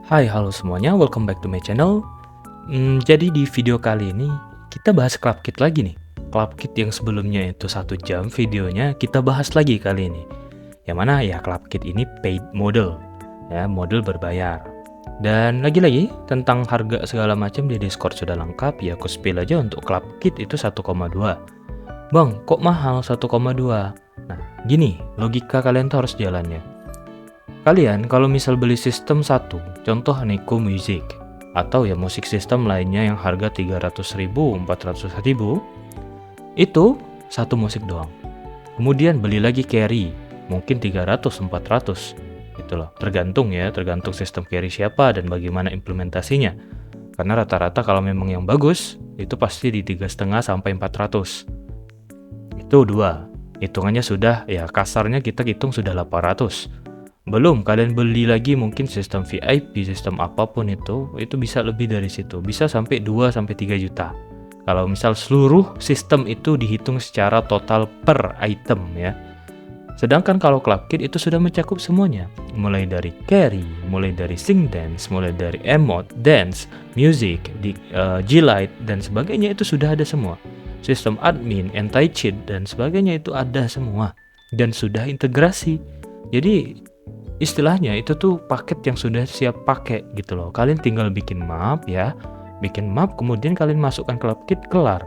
Hai, halo semuanya, welcome back to my channel. Jadi di video kali ini kita bahas ClubKit lagi nih. ClubKit yang sebelumnya itu 1 jam videonya kita bahas lagi kali ini. Yang mana ya ClubKit ini paid model, ya model berbayar. Dan lagi-lagi tentang harga segala macam di Discord sudah lengkap, ya aku spill aja untuk ClubKit itu 1,2. Bang, kok mahal 1,2? Nah, gini, logika kalian tuh harus jalannya. Kalian kalau misal beli sistem satu, contoh Neko Music, atau ya musik sistem lainnya yang harga 300.000, 400.000, itu satu musik doang. Kemudian beli lagi carry, mungkin 300, 400, gitu loh. Tergantung sistem carry siapa dan bagaimana implementasinya. Karena rata-rata kalau memang yang bagus, itu pasti di 3,5 sampai 400. Itu dua. Hitungannya sudah, ya kasarnya kita hitung sudah 800. Belum kalian beli lagi mungkin sistem VIP, sistem apapun itu bisa lebih dari situ. Bisa sampai 2 sampai 3 juta. Kalau misal seluruh sistem itu dihitung secara total per item ya. Sedangkan kalau ClubKit itu sudah mencakup semuanya. Mulai dari carry, mulai dari sing dance, mulai dari emote, dance, music, G-Lite dan sebagainya itu sudah ada semua. Sistem admin, anti-cheat dan sebagainya itu ada semua dan sudah integrasi. Jadi istilahnya itu tuh paket yang sudah siap pakai gitu loh. Kalian tinggal bikin map ya. Bikin map kemudian kalian masukkan ClubKit, kelar.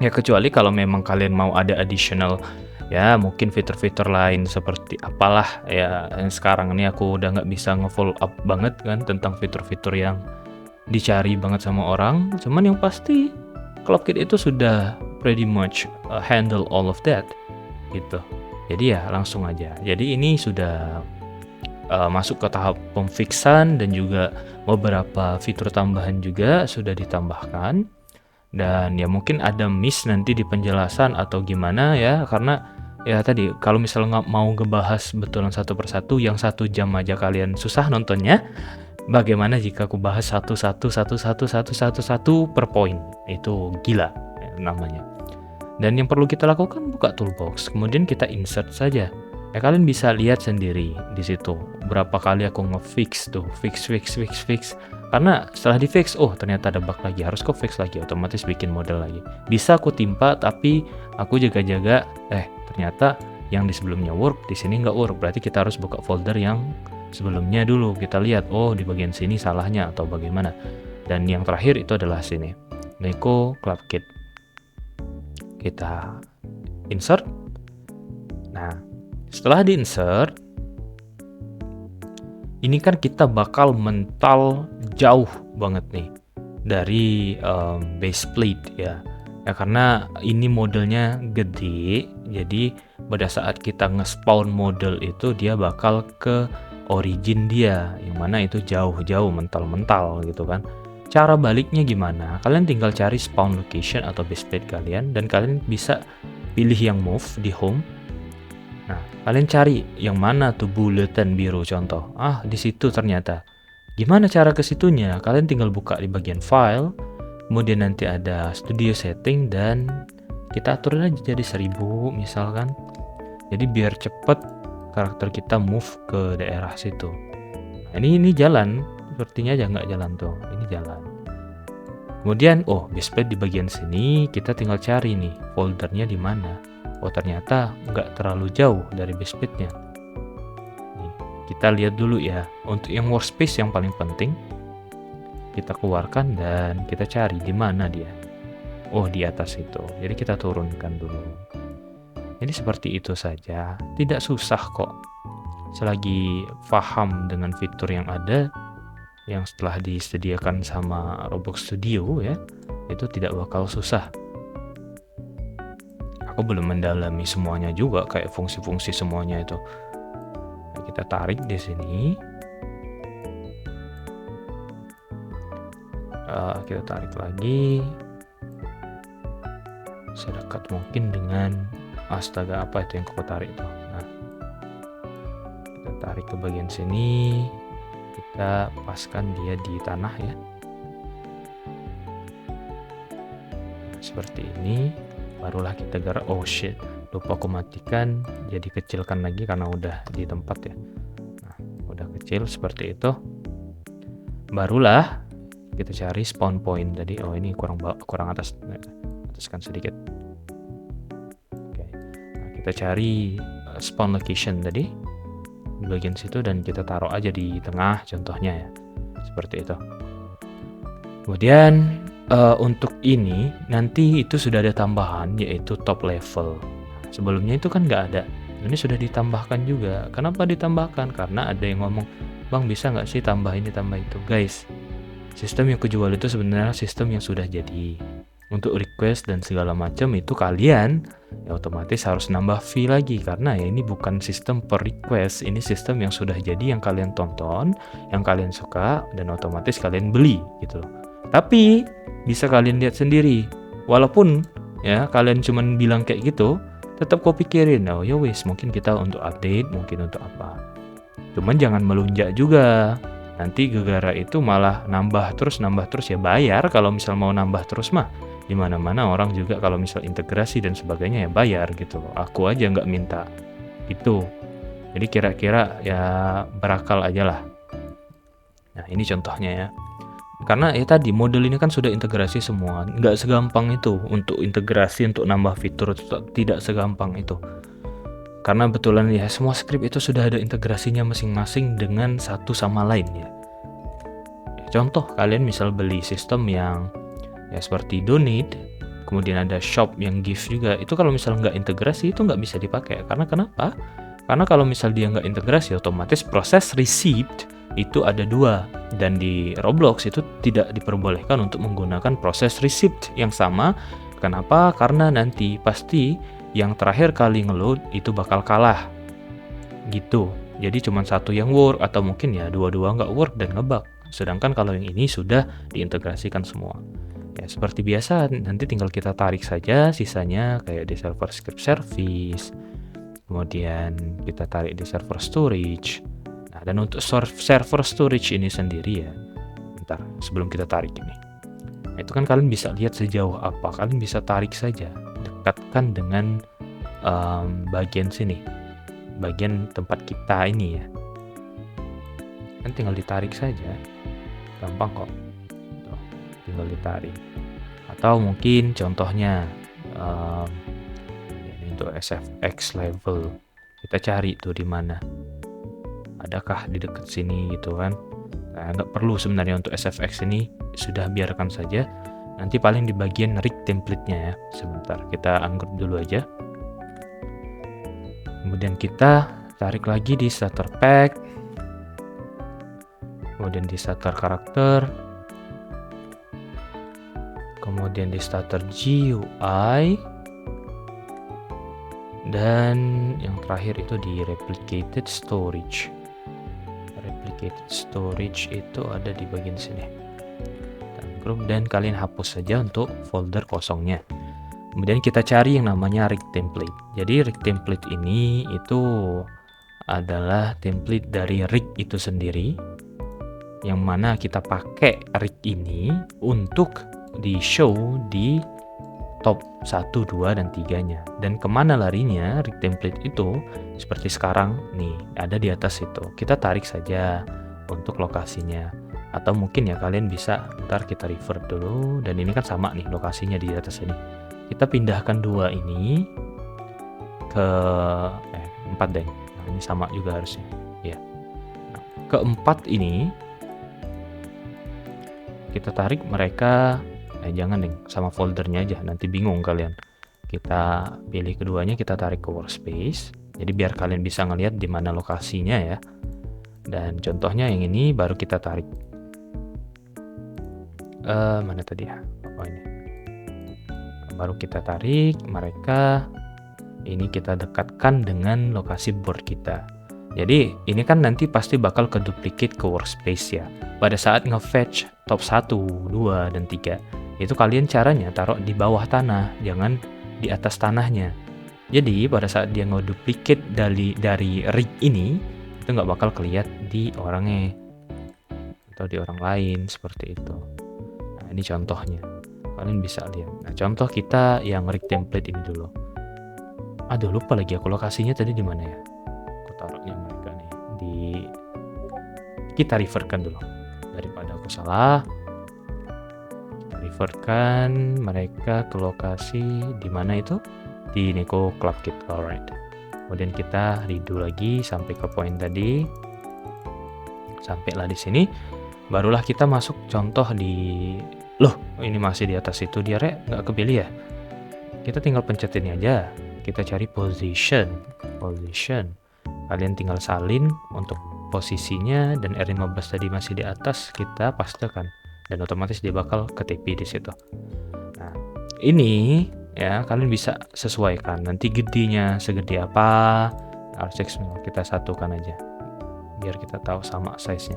Ya kecuali kalau memang kalian mau ada additional ya mungkin fitur-fitur lain seperti apalah ya, yang sekarang ini aku udah nggak bisa nge-follow up banget kan tentang fitur-fitur yang dicari banget sama orang. Cuman yang pasti ClubKit itu sudah pretty much handle all of that gitu. Jadi ya langsung aja. Jadi ini sudah masuk ke tahap pemfixan dan juga beberapa fitur tambahan juga sudah ditambahkan. Dan ya mungkin ada miss nanti di penjelasan atau gimana ya, karena ya tadi kalau misalnya nggak mau ngebahas betulan satu persatu yang 1 jam aja kalian susah nontonnya, bagaimana jika aku bahas satu per poin. Itu gila ya, namanya. Dan yang perlu kita lakukan buka toolbox, kemudian kita insert saja. Ya kalian bisa lihat sendiri di situ berapa kali aku nge-fix tuh, fix. Karena setelah di-fix, oh ternyata ada bug lagi, harus kok fix lagi, otomatis bikin model lagi. Bisa aku timpa, tapi aku jaga-jaga, ternyata yang di sebelumnya work, di sini nggak work. Berarti kita harus buka folder yang sebelumnya dulu. Kita lihat, oh di bagian sini salahnya atau bagaimana. Dan yang terakhir itu adalah sini, Neko ClubKit. Kita insert. Nah, setelah di-insert, ini kan kita bakal mental jauh banget nih dari base plate ya. Ya karena ini modelnya gede, jadi pada saat kita nge-spawn model itu dia bakal ke origin dia, yang mana itu jauh-jauh mental-mental gitu kan. Cara baliknya gimana? Kalian tinggal cari spawn location atau base plate kalian dan kalian bisa pilih yang move di home. Nah, kalian cari yang mana tuh bulletin biru contoh. Ah, di situ ternyata. Gimana cara ke situnya? Kalian tinggal buka di bagian file, kemudian nanti ada studio setting dan kita atur aja jadi 1000 misalkan. Jadi biar cepet karakter kita move ke daerah situ. Nah, ini jalan, sepertinya aja nggak jalan tuh. Ini jalan. Kemudian, oh, baseplate di bagian sini kita tinggal cari nih foldernya di mana. Oh ternyata nggak terlalu jauh dari baseplate-nya. Nih, kita lihat dulu ya. Untuk yang workspace yang paling penting, kita keluarkan dan kita cari di mana dia. Oh di atas itu. Jadi kita turunkan dulu. Jadi seperti itu saja. Tidak susah kok. Selagi paham dengan fitur yang ada, yang setelah disediakan sama Roblox Studio ya, itu tidak bakal susah. Aku belum mendalami semuanya juga kayak fungsi-fungsi semuanya itu. Nah, kita tarik di sini. Kita tarik lagi. Sedekat mungkin dengan astaga apa itu yang aku tarik itu. Nah, kita tarik ke bagian sini. Kita paskan dia di tanah ya. Seperti ini. Barulah kita gerak. Oh shit, lupa aku matikan, jadi kecilkan lagi karena udah di tempat ya. Nah, udah kecil seperti itu. Barulah kita cari spawn point tadi. Oh, ini kurang ataskan sedikit. Oke. Nah, kita cari spawn location tadi di bagian situ dan kita taruh aja di tengah contohnya ya. Seperti itu. Kemudian untuk ini nanti itu sudah ada tambahan yaitu top level. Sebelumnya itu kan nggak ada. Ini sudah ditambahkan juga. Kenapa ditambahkan? Karena ada yang ngomong, "Bang, bisa nggak sih tambah ini tambah itu?" Guys, sistem yang kujual itu sebenarnya sistem yang sudah jadi. Untuk request dan segala macam itu kalian ya otomatis harus nambah fee lagi karena ya ini bukan sistem per request, ini sistem yang sudah jadi yang kalian tonton, yang kalian suka dan otomatis kalian beli gitu loh. Tapi bisa kalian lihat sendiri, walaupun ya kalian cuman bilang kayak gitu, tetap kau pikirin, oh ya wis mungkin kita untuk update, mungkin untuk apa. Cuman jangan melunjak juga. Nanti gara-gara itu malah nambah terus ya bayar kalau misal mau nambah terus mah. Di mana-mana orang juga kalau misal integrasi dan sebagainya ya bayar gitu loh. Aku aja nggak minta itu. Jadi kira-kira ya berakal aja lah. Nah, ini contohnya ya. Karena ya tadi model ini kan sudah integrasi semua, nggak segampang itu untuk integrasi untuk nambah fitur, tidak segampang itu. Karena betulan ya semua script itu sudah ada integrasinya masing-masing dengan satu sama lain ya. Contoh kalian misal beli sistem yang ya seperti donate, kemudian ada shop yang give juga, itu kalau misal nggak integrasi itu nggak bisa dipakai. Karena kenapa? Karena kalau misal dia nggak integrasi otomatis proses receipt itu ada dua, dan di Roblox itu tidak diperbolehkan untuk menggunakan proses receipt yang sama. Kenapa? Karena nanti pasti yang terakhir kali ngeload itu bakal kalah gitu. Jadi cuma satu yang work atau mungkin ya dua-dua nggak work dan ngebug. Sedangkan kalau yang ini sudah diintegrasikan semua. Ya seperti biasa nanti tinggal kita tarik saja sisanya kayak di server script service. Kemudian kita tarik di server storage. Nah, dan untuk server storage ini sendiri ya, bentar, sebelum kita tarik ini. Nah, itu kan kalian bisa lihat sejauh apa, kalian bisa tarik saja, dekatkan dengan bagian sini, bagian tempat kita ini ya. Kan tinggal ditarik saja, gampang kok. Tuh, tinggal ditarik. Atau mungkin contohnya ini untuk SFX level, kita cari tuh di mana. Adakah di dekat sini gitu kan. Nah, nggak perlu sebenarnya untuk SFX ini, sudah biarkan saja. Nanti paling di bagian rig template-nya ya. Sebentar, kita unggroup dulu aja. Kemudian kita tarik lagi di starter pack. Kemudian di starter karakter. Kemudian di starter GUI. Dan yang terakhir itu di replicated storage. Replicated storage itu ada di bagian sini. Dan kalian hapus saja untuk folder kosongnya. Kemudian kita cari yang namanya rig template. Jadi rig template ini itu adalah template dari rig itu sendiri, yang mana kita pakai rig ini untuk di show di top 1, 2, dan 3-nya. Dan kemana larinya rig template itu? Seperti sekarang nih, ada di atas itu. Kita tarik saja untuk lokasinya. Atau mungkin ya kalian bisa, ntar kita revert dulu. Dan ini kan sama nih lokasinya di atas ini. Kita pindahkan 2 ini ke 4 deh. Nah, ini sama juga harusnya. Ya. Nah, keempat ini kita tarik mereka. Jangan deh, sama foldernya aja, nanti bingung kalian. Kita pilih keduanya, kita tarik ke workspace. Jadi biar kalian bisa ngelihat di mana lokasinya ya. Dan contohnya yang ini baru kita tarik. Mana tadi ya? Oh ini. Baru kita tarik mereka. Ini kita dekatkan dengan lokasi board kita. Jadi ini kan nanti pasti bakal keduplicate ke workspace ya. Pada saat nge-fetch top 1, 2, dan 3. Itu kalian caranya taruh di bawah tanah, jangan di atas tanahnya. Jadi pada saat dia nge-duplicate dari rig ini, itu nggak bakal kelihatan di orangnya atau di orang lain seperti itu. Nah, ini contohnya, kalian bisa lihat. Nah, contoh kita yang rig template ini dulu. Aduh, lupa lagi aku lokasinya tadi di mana ya? Aku taruhnya mereka nih di, kita revertkan dulu daripada aku salah, kita revertkan mereka ke lokasi di mana itu, di Neko Club Kit. Alright, kemudian kita redo lagi sampai ke poin tadi. Sampailah di sini, barulah kita masuk contoh di, loh ini masih di atas itu dia Rek, nggak kepilih ya. Kita tinggal pencet ini aja, kita cari position. Kalian tinggal salin untuk posisinya, dan R15 tadi masih di atas, kita pastekan dan otomatis dia bakal ke-TP di situ. Nah, ini ya kalian bisa sesuaikan nanti gedenya segede apa. R6 kita satukan aja biar kita tahu sama size-nya.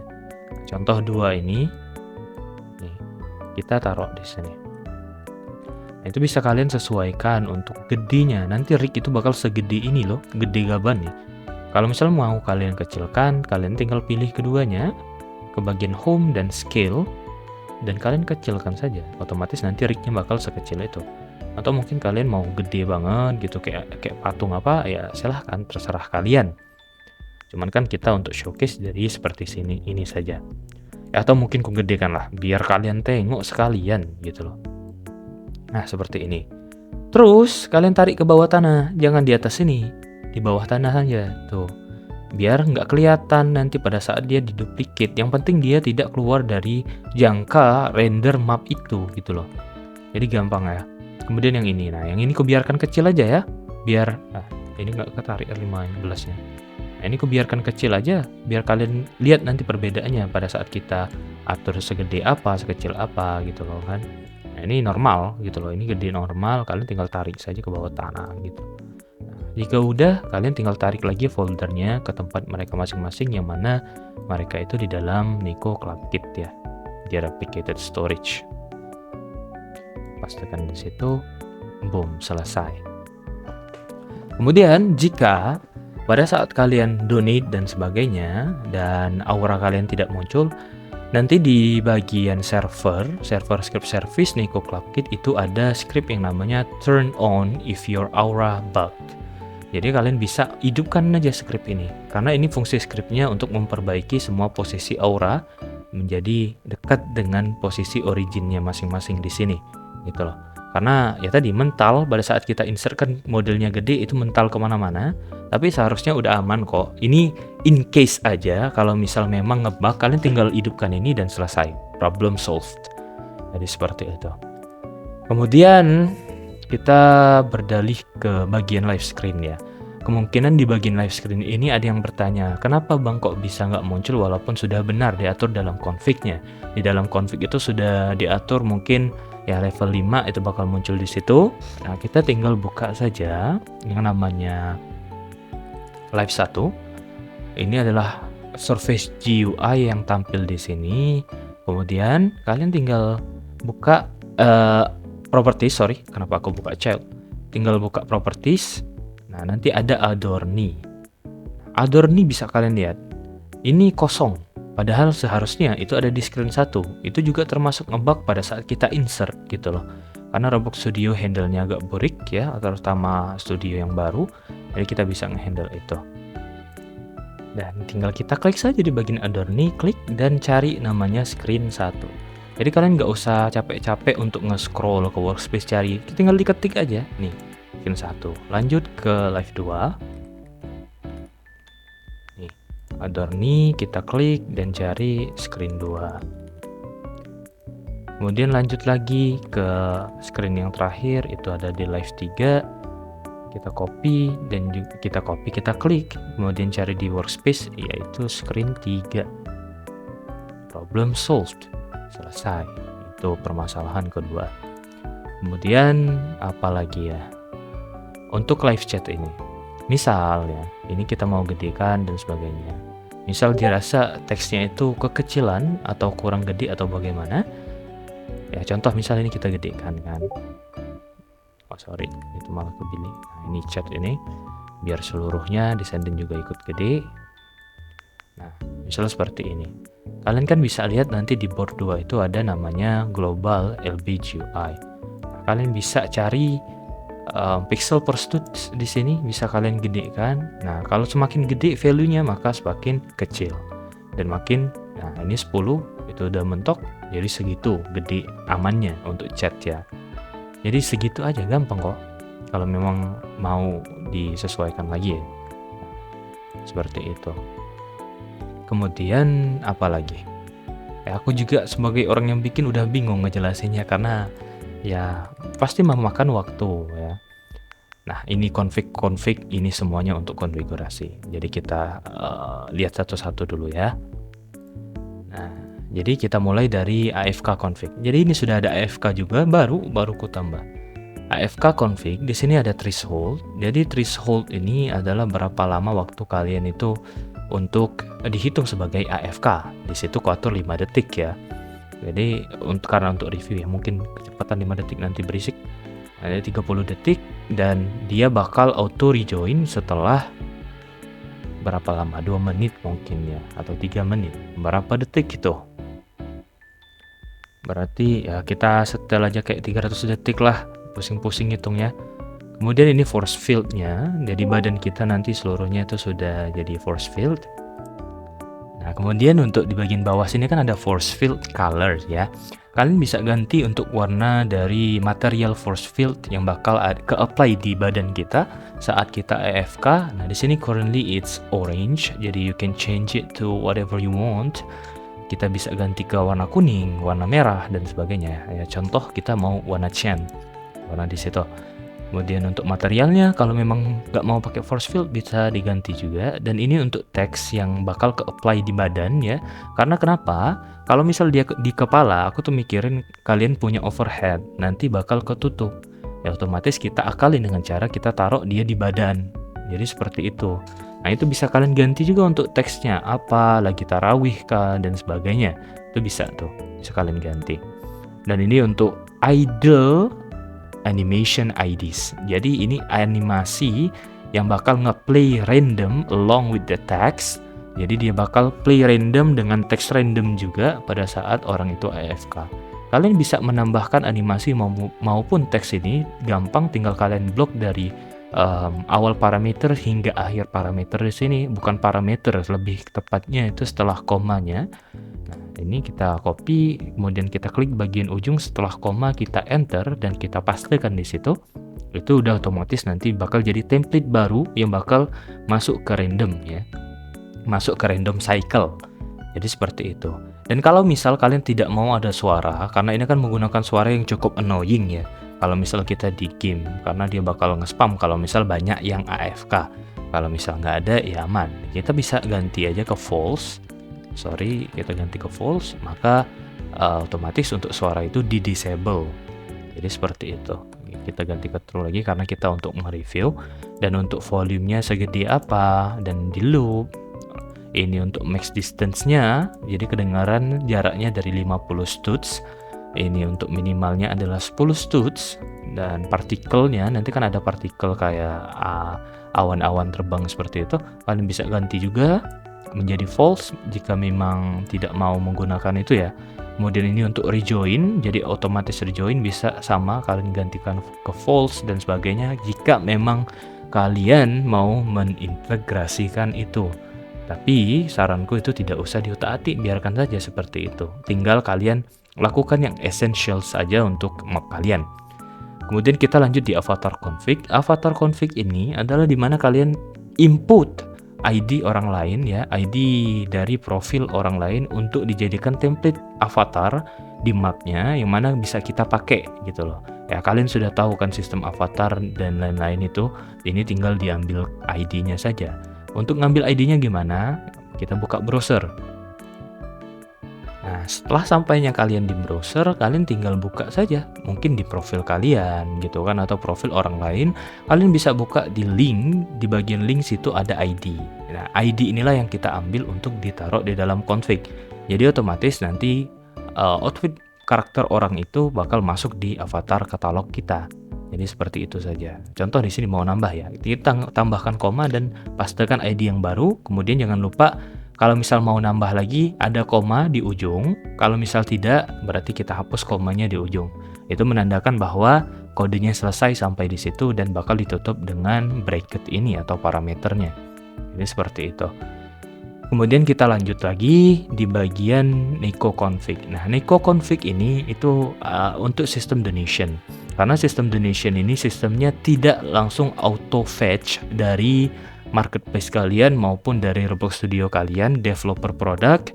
Contoh 2 ini nih, kita taruh di sini. Nah, itu bisa kalian sesuaikan untuk gedenya. Nanti rig itu bakal segede ini loh, gede gaban nih. Kalau misalnya mau kalian kecilkan, kalian tinggal pilih keduanya ke bagian home dan scale, dan kalian kecilkan saja. Otomatis nanti rignya bakal sekecil itu. Atau mungkin kalian mau gede banget gitu, kayak patung apa, ya silahkan, terserah kalian. Cuman kan kita untuk showcase jadi seperti sini ini saja. Ya, atau mungkin kugedekan lah biar kalian tengok sekalian gitu loh. Nah, seperti ini. Terus kalian tarik ke bawah tanah, jangan di atas sini, di bawah tanah saja tuh. Biar nggak kelihatan nanti pada saat dia diduplicate. Yang penting dia tidak keluar dari jangka render map itu gitu loh. Jadi gampang ya. Kemudian yang ini, nah yang ini kubiarkan kecil aja ya, biar ini nggak ketarik R15-nya. Nah, ini kubiarkan kecil aja, biar kalian lihat nanti perbedaannya pada saat kita atur segede apa, sekecil apa gitu loh kan. Nah, ini normal gitu loh, ini gede normal, kalian tinggal tarik saja ke bawah tanah gitu. Nah, jika udah, kalian tinggal tarik lagi foldernya ke tempat mereka masing-masing, yang mana mereka itu di dalam Neko Club Kit ya, di replicated storage. Pastikan di situ, boom, selesai. Kemudian jika pada saat kalian donate dan sebagainya dan aura kalian tidak muncul, nanti di bagian server script service Neko Club Kit itu ada script yang namanya turn on if your aura bugged. Jadi kalian bisa hidupkan aja script ini, karena ini fungsi scriptnya untuk memperbaiki semua posisi aura menjadi dekat dengan posisi originnya masing-masing di sini gitu loh. Karena ya tadi mental pada saat kita insert kan modelnya gede itu mental kemana-mana, tapi seharusnya udah aman kok. Ini in case aja, kalau misal memang ngebug, kalian tinggal hidupkan ini dan selesai, problem solved. Jadi seperti itu. Kemudian kita beralih ke bagian live screen ya. Kemungkinan di bagian live screen ini ada yang bertanya, kenapa bang kok bisa nggak muncul walaupun sudah benar diatur dalam config-nya. Di dalam config itu sudah diatur mungkin ya level 5 itu bakal muncul di situ. Nah, kita tinggal buka saja yang namanya Live 1. Ini adalah surface GUI yang tampil di sini. Kemudian kalian tinggal buka properties, kenapa aku buka child? Tinggal buka properties. Nah, nanti ada Adorni. Adorni bisa kalian lihat. Ini kosong. Padahal seharusnya itu ada di screen 1. Itu juga termasuk ngebug pada saat kita insert gitu loh. Karena Roblox Studio handle-nya agak burik ya, terutama studio yang baru. Jadi kita bisa nge-handle itu. Dan tinggal kita klik saja di bagian Adorni, klik dan cari namanya screen 1. Jadi kalian nggak usah capek-capek untuk nge-scroll ke workspace cari. Tinggal diketik aja nih, screen 1. Lanjut ke live 2. Adorni kita klik dan cari screen 2. Kemudian lanjut lagi ke screen yang terakhir, itu ada di live 3. Kita copy dan kita klik, kemudian cari di workspace yaitu screen 3. Problem solved. Selesai. Itu permasalahan kedua. Kemudian apa lagi ya? Untuk live chat ini. Misal ya, ini kita mau gedekan dan sebagainya. Misal dirasa teksnya itu kekecilan atau kurang gede atau bagaimana. Ya contoh misal ini kita gedekan kan. Oh sorry, itu malah kepilih. Nah, ini chat ini biar seluruhnya disenden juga ikut gede. Nah, misalnya seperti ini. Kalian kan bisa lihat nanti di board 2 itu ada namanya global LBGUI. Nah, kalian bisa cari pixel per stutz di sini, bisa kalian gedekan. Nah, kalau semakin gede value-nya maka semakin kecil dan makin Nah, ini 10 itu udah mentok, jadi segitu gede amannya untuk chat ya. Jadi segitu aja, gampang kok. Kalau memang mau disesuaikan lagi ya. Seperti itu. Kemudian apa lagi? Aku juga sebagai orang yang bikin udah bingung ngejelasinnya karena ya pasti memakan waktu ya. Nah, ini config ini semuanya untuk konfigurasi. Jadi kita lihat satu-satu dulu ya. Nah, jadi kita mulai dari AFK config. Jadi ini sudah ada AFK juga, baru ku tambah. AFK config di sini ada threshold. Jadi threshold ini adalah berapa lama waktu kalian itu untuk dihitung sebagai AFK. Di situ ku atur 5 detik ya. Jadi karena untuk review ya, mungkin kecepatan 5 detik nanti berisik. Ada 30 detik dan dia bakal auto rejoin setelah berapa lama? 2 menit mungkin ya, atau 3 menit. Berapa detik itu? Berarti ya kita setel aja kayak 300 detik lah, pusing-pusing hitungnya. Kemudian ini force field-nya, jadi badan kita nanti seluruhnya itu sudah jadi force field. Nah, kemudian untuk di bagian bawah sini kan ada force field color ya. Kalian bisa ganti untuk warna dari material force field yang bakal ke-apply di badan kita saat kita AFK. Nah, di sini currently it's orange, jadi you can change it to whatever you want. Kita bisa ganti ke warna kuning, warna merah, dan sebagainya. Ya, contoh kita mau warna cyan, warna di situ. Kemudian untuk materialnya, kalau memang nggak mau pakai force field bisa diganti juga. Dan ini untuk teks yang bakal ke-apply di badan ya. Karena kenapa? Kalau misal dia di kepala, aku tuh mikirin kalian punya overhead, nanti bakal ketutup. Ya otomatis kita akalin dengan cara kita taruh dia di badan. Jadi seperti itu. Nah itu bisa kalian ganti juga untuk teksnya. Apa, lagi tarawih kah, dan sebagainya. Itu bisa tuh, bisa kalian ganti. Dan ini untuk idle animation IDs. Jadi ini animasi yang bakal nge-play random along with the text. Jadi dia bakal play random dengan teks random juga pada saat orang itu AFK. Kalian bisa menambahkan animasi maupun teks ini gampang, tinggal kalian blok dari awal parameter hingga akhir parameter di sini. Bukan parameter, lebih tepatnya itu setelah komanya. Ini kita copy, kemudian kita klik bagian ujung setelah koma, kita enter dan kita pastekan di situ. Itu udah otomatis nanti bakal jadi template baru yang bakal masuk ke random ya. Masuk ke random cycle. Jadi seperti itu. Dan kalau misal kalian tidak mau ada suara, karena ini kan menggunakan suara yang cukup annoying ya. Kalau misal kita di game, karena dia bakal nge-spam kalau misal banyak yang AFK. Kalau misal nggak ada ya aman. Kita bisa ganti aja ke false. Kita ganti ke false, maka otomatis untuk suara itu di-disable. Jadi seperti itu. Kita ganti ke true lagi karena kita untuk mereview. Dan untuk volumenya segede apa, dan di loop. Ini untuk max distance-nya, jadi kedengaran jaraknya dari 50 studs. Ini untuk minimalnya adalah 10 studs. Dan partikelnya, nanti kan ada partikel kayak awan-awan terbang seperti itu. Kalian bisa ganti juga menjadi false jika memang tidak mau menggunakan itu ya. Kemudian ini untuk rejoin, jadi otomatis rejoin bisa sama, kalian gantikan ke false dan sebagainya jika memang kalian mau mengintegrasikan itu. Tapi saranku itu tidak usah diutak-atik, biarkan saja seperti itu. Tinggal kalian lakukan yang essential saja untuk map kalian. Kemudian kita lanjut di avatar config. Avatar config ini adalah dimana kalian input ID orang lain ya, ID dari profil orang lain untuk dijadikan template avatar di mapnya, yang mana bisa kita pakai gitu loh. Ya kalian sudah tahu kan sistem avatar dan lain-lain itu, ini tinggal diambil ID-nya saja. Untuk ngambil ID-nya gimana? Kita buka browser. Nah, setelah sampainya kalian di browser, kalian tinggal buka saja. Mungkin di profil kalian gitu kan, atau profil orang lain. Kalian bisa buka di link, di bagian link situ ada ID. Nah, ID inilah yang kita ambil untuk ditaruh di dalam config. Jadi otomatis nanti outfit karakter orang itu bakal masuk di avatar katalog kita. Jadi seperti itu saja. Contoh di sini mau nambah ya. Kita tambahkan koma dan pastekan ID yang baru. Kemudian jangan lupa kalau misal mau nambah lagi ada koma di ujung. Kalau misal tidak, berarti kita hapus komanya di ujung. Itu menandakan bahwa kodenya selesai sampai di situ dan bakal ditutup dengan bracket ini atau parameternya. Jadi seperti itu. Kemudian kita lanjut lagi di bagian Neko Config. Nah, Neko Config ini itu untuk sistem donation. Karena sistem donation ini sistemnya tidak langsung auto fetch dari marketplace kalian maupun dari Roblox Studio kalian, developer produk,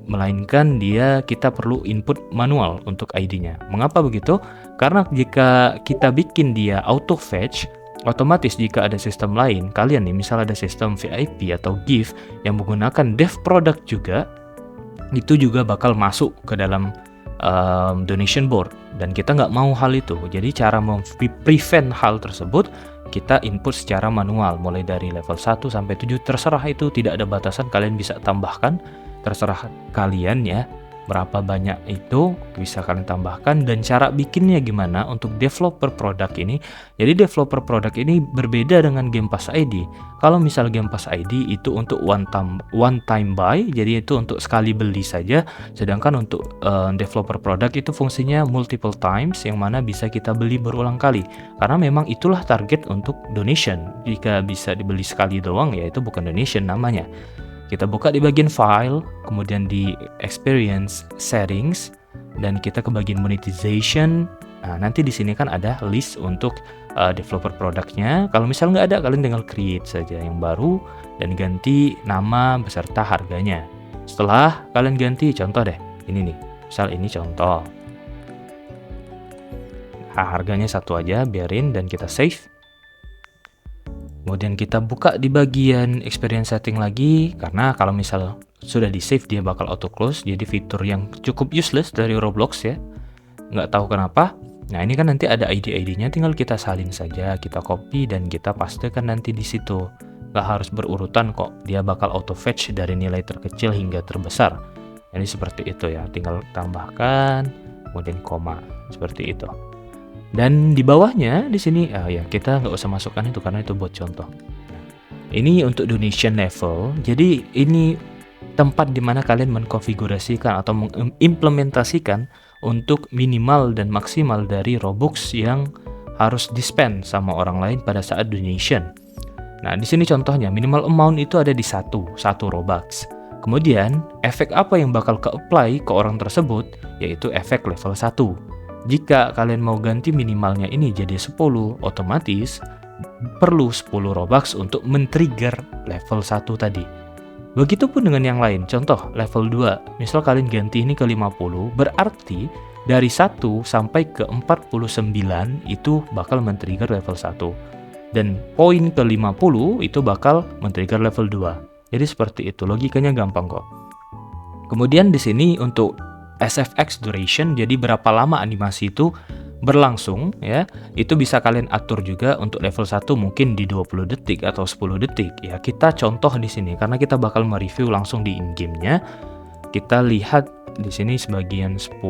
melainkan kita perlu input manual untuk ID-nya. Mengapa begitu? Karena jika kita bikin dia auto fetch, otomatis jika ada sistem lain, kalian nih misal ada sistem VIP atau gift yang menggunakan dev product juga, itu juga bakal masuk ke dalam donation board, dan kita nggak mau hal itu. Jadi cara prevent hal tersebut, kita input secara manual mulai dari level 1 sampai 7, terserah, itu tidak ada batasan, kalian bisa tambahkan, terserah kalian ya. Berapa banyak itu bisa kalian tambahkan, dan cara bikinnya gimana untuk developer produk ini. Jadi developer produk ini berbeda dengan Game Pass ID. Kalau misal Game Pass ID itu untuk one time buy, jadi itu untuk sekali beli saja. Sedangkan untuk developer produk itu fungsinya multiple times, yang mana bisa kita beli berulang kali. Karena memang itulah target untuk donation. Jika bisa dibeli sekali doang, ya itu bukan donation namanya. Kita buka di bagian file, kemudian di experience settings, dan kita ke bagian monetization. Nah, nanti di sini kan ada list untuk developer produknya. Kalau misal nggak ada, kalian tinggal create saja yang baru dan ganti nama beserta harganya. Setelah kalian ganti, contoh deh, ini nih, misal ini contoh. Nah, harganya satu aja, biarin, dan kita save. Kemudian kita buka di bagian experience setting lagi, karena kalau misal sudah di save dia bakal auto close, jadi fitur yang cukup useless dari Roblox ya, nggak tahu kenapa. Nah, ini kan nanti ada ID-nya, tinggal kita salin saja, kita copy dan kita pastekan nanti di situ. Nggak harus berurutan kok, dia bakal auto fetch dari nilai terkecil hingga terbesar. Jadi seperti itu ya, tinggal tambahkan, kemudian koma, seperti itu. Dan di bawahnya di sini ya kita nggak usah masukkan itu karena itu buat contoh. Ini untuk donation level. Jadi ini tempat dimana kalian mengkonfigurasikan atau mengimplementasikan untuk minimal dan maksimal dari Robux yang harus di-spend sama orang lain pada saat donation. Nah, di sini contohnya minimal amount itu ada di satu Robux. Kemudian efek apa yang bakal ke-apply ke orang tersebut, yaitu efek level 1. Jika kalian mau ganti minimalnya ini jadi 10, otomatis perlu 10 Robux untuk men-trigger level 1 tadi. Begitupun dengan yang lain, contoh level 2, misal kalian ganti ini ke 50, berarti dari 1 sampai ke 49 itu bakal men-trigger level 1. Dan poin ke 50 itu bakal men-trigger level 2. Jadi seperti itu, logikanya gampang kok. Kemudian di sini untuk SFX duration, jadi berapa lama animasi itu berlangsung ya, itu bisa kalian atur juga. Untuk level 1 mungkin di 20 detik atau 10 detik ya. Kita contoh di sini karena kita bakal mereview langsung di in-game-nya. Kita lihat di sini sebagian 10.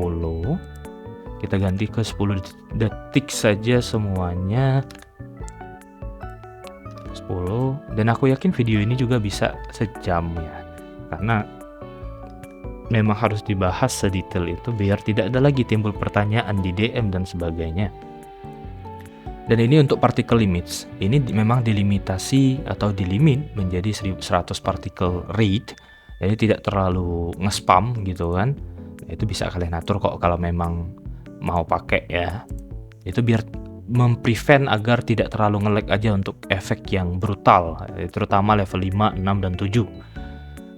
Kita ganti ke 10 detik saja semuanya. 10, dan aku yakin video ini juga bisa sejam ya. Karena memang harus dibahas sedetail itu biar tidak ada lagi timbul pertanyaan di DM dan sebagainya. Dan ini untuk particle limits. Ini memang dilimitasi atau dilimit menjadi 100 particle rate. Jadi tidak terlalu nge-spam gitu kan. Nah, itu bisa kalian atur kok kalau memang mau pakai ya. Itu biar memprevent agar tidak terlalu nge-lag aja untuk efek yang brutal, terutama level 5, 6, dan 7.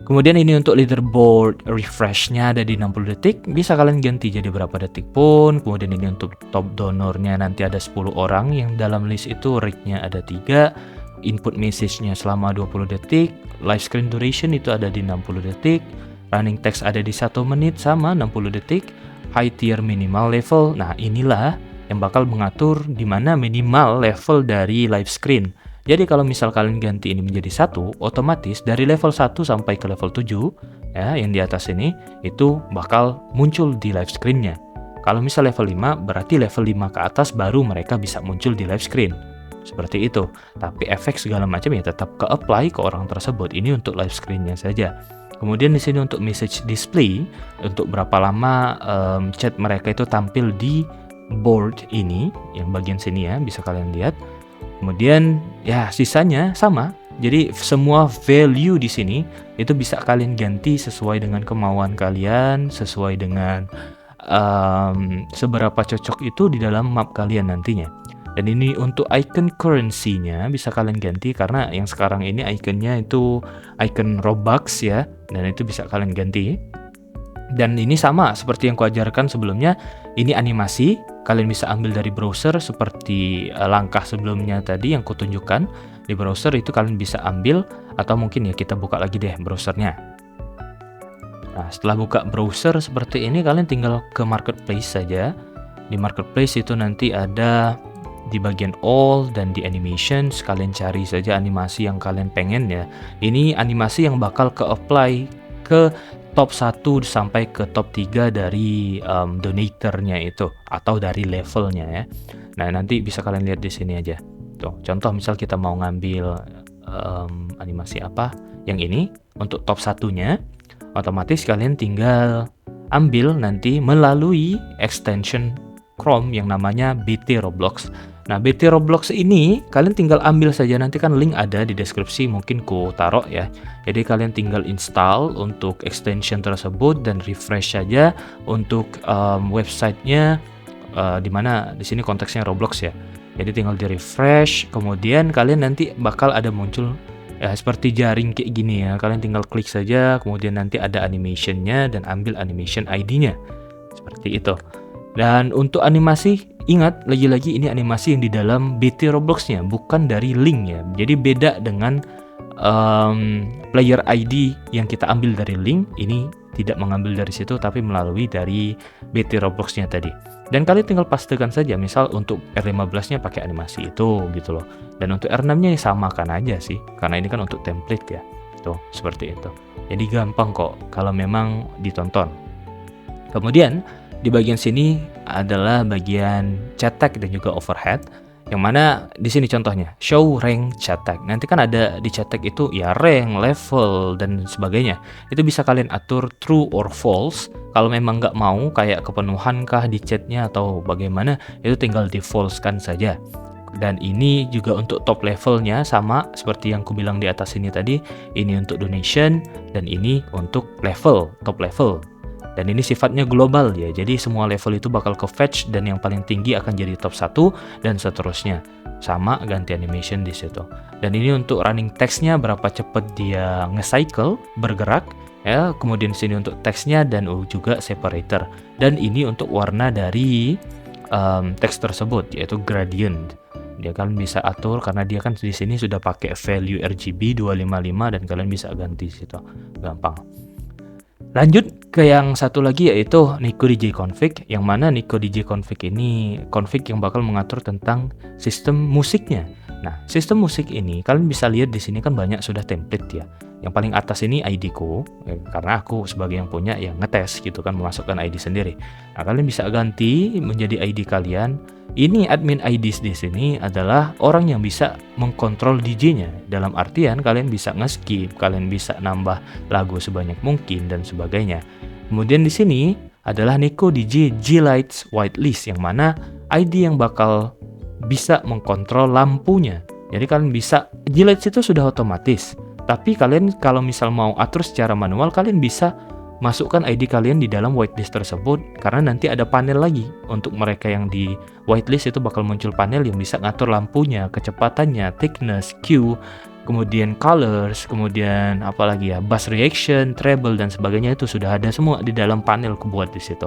Kemudian ini untuk leaderboard refresh-nya ada di 60 detik, bisa kalian ganti jadi berapa detik pun. Kemudian ini untuk top donornya nanti ada 10 orang, yang dalam list itu rate-nya ada 3, input message-nya selama 20 detik, live screen duration itu ada di 60 detik, running text ada di 1 menit sama 60 detik, high tier minimal level. Nah, inilah yang bakal mengatur di mana minimal level dari live screen. Jadi kalau misal kalian ganti ini menjadi 1, otomatis dari level 1 sampai ke level 7 ya, yang di atas ini itu bakal muncul di live screen-nya. Kalau misal level 5, berarti level 5 ke atas baru mereka bisa muncul di live screen. Seperti itu. Tapi efek segala macam ya tetap ke-apply ke orang tersebut. Ini untuk live screen-nya saja. Kemudian di sini untuk message display, untuk berapa lama chat mereka itu tampil di board ini, yang bagian sini ya, bisa kalian lihat. Kemudian ya sisanya sama, Jadi semua value di sini itu bisa kalian ganti sesuai dengan kemauan kalian, sesuai dengan seberapa cocok itu di dalam map kalian nantinya. Dan ini untuk icon currency-nya bisa kalian ganti, karena yang sekarang ini iconnya itu icon Robux ya, dan itu bisa kalian ganti. Dan ini sama seperti yang kuajarkan sebelumnya, ini animasi, kalian bisa ambil dari browser seperti langkah sebelumnya tadi yang kutunjukkan. Di browser itu kalian bisa ambil, atau mungkin ya kita buka lagi deh browsernya. Nah, setelah buka browser seperti ini, kalian tinggal ke marketplace saja. Di marketplace itu nanti ada di bagian all dan di animations, kalian cari saja animasi yang kalian pengen ya. Ini animasi yang bakal ke apply ke top 1 sampai ke top 3 dari donaturnya itu, atau dari levelnya ya. Nah, nanti bisa kalian lihat di sini aja. Tuh, contoh misal kita mau ngambil animasi apa, yang ini untuk top 1-nya, otomatis kalian tinggal ambil nanti melalui extension Chrome yang namanya BT Roblox. Nah, BT Roblox ini kalian tinggal ambil saja, nanti kan link ada di deskripsi, mungkin ku taruh ya. Jadi kalian tinggal install untuk extension tersebut dan refresh saja untuk websitenya, dimana di sini konteksnya Roblox ya. Jadi tinggal di refresh, kemudian kalian nanti bakal ada muncul ya seperti jaring kayak gini ya. Kalian tinggal klik saja, kemudian nanti ada animationnya dan ambil animation ID-nya seperti itu. Dan untuk animasi, ingat lagi-lagi ini animasi yang di dalam BT Roblox-nya, bukan dari link ya. Jadi beda dengan player ID yang kita ambil dari link, ini tidak mengambil dari situ tapi melalui dari BT Roblox-nya tadi. Dan kalian tinggal pastikan saja, misal untuk R15-nya pakai animasi itu gitu loh. Dan untuk R6-nya samakan aja sih, karena ini kan untuk template ya. Tuh, seperti itu. Jadi gampang kok kalau memang ditonton. Kemudian di bagian sini adalah bagian chat tag dan juga overhead, yang mana di sini contohnya show rank chat tag. Nanti kan ada di chat tag itu ya rank, level dan sebagainya. Itu bisa kalian atur true or false. Kalau memang nggak mau kayak kepenuhan kah di chatnya atau bagaimana, itu tinggal di false kan saja. Dan ini juga untuk top levelnya sama seperti yang ku bilang di atas ini tadi. Ini untuk donation dan ini untuk level, top level. Dan ini sifatnya global ya, jadi semua level itu bakal ke fetch dan yang paling tinggi akan jadi top 1 dan seterusnya. Sama ganti animation di situ. Dan ini untuk running text-nya berapa cepat dia nge-cycle, bergerak ya. Kemudian sini untuk teksnya dan juga separator. Dan ini untuk warna dari teks tersebut yaitu gradient. Dia kalian bisa atur karena dia kan di sini sudah pakai value RGB 255 dan kalian bisa ganti situ. Gampang. Lanjut ke yang satu lagi yaitu Nico DJ Config, yang mana Nico DJ Config ini config yang bakal mengatur tentang sistem musiknya. Nah, sistem musik ini kalian bisa lihat di sini kan banyak sudah template ya. Yang paling atas ini ID-ku, karena aku sebagai yang punya yang ngetes gitu kan, memasukkan ID sendiri. Nah, kalian bisa ganti menjadi ID kalian. Ini admin IDs di sini adalah orang yang bisa mengkontrol DJ-nya. Dalam artian kalian bisa nge-skip, kalian bisa nambah lagu sebanyak mungkin dan sebagainya. Kemudian di sini adalah Nico DJ G-Lights Whitelist, yang mana ID yang bakal bisa mengkontrol lampunya. Jadi kalian bisa, G-Lights itu sudah otomatis. Tapi kalian kalau misal mau atur secara manual, kalian bisa masukkan ID kalian di dalam whitelist tersebut, karena nanti ada panel lagi untuk mereka yang di whitelist itu bakal muncul panel yang bisa ngatur lampunya, kecepatannya, thickness, Q, kemudian colors, kemudian apalagi ya, bass reaction, treble dan sebagainya, itu sudah ada semua di dalam panel kebuat di situ.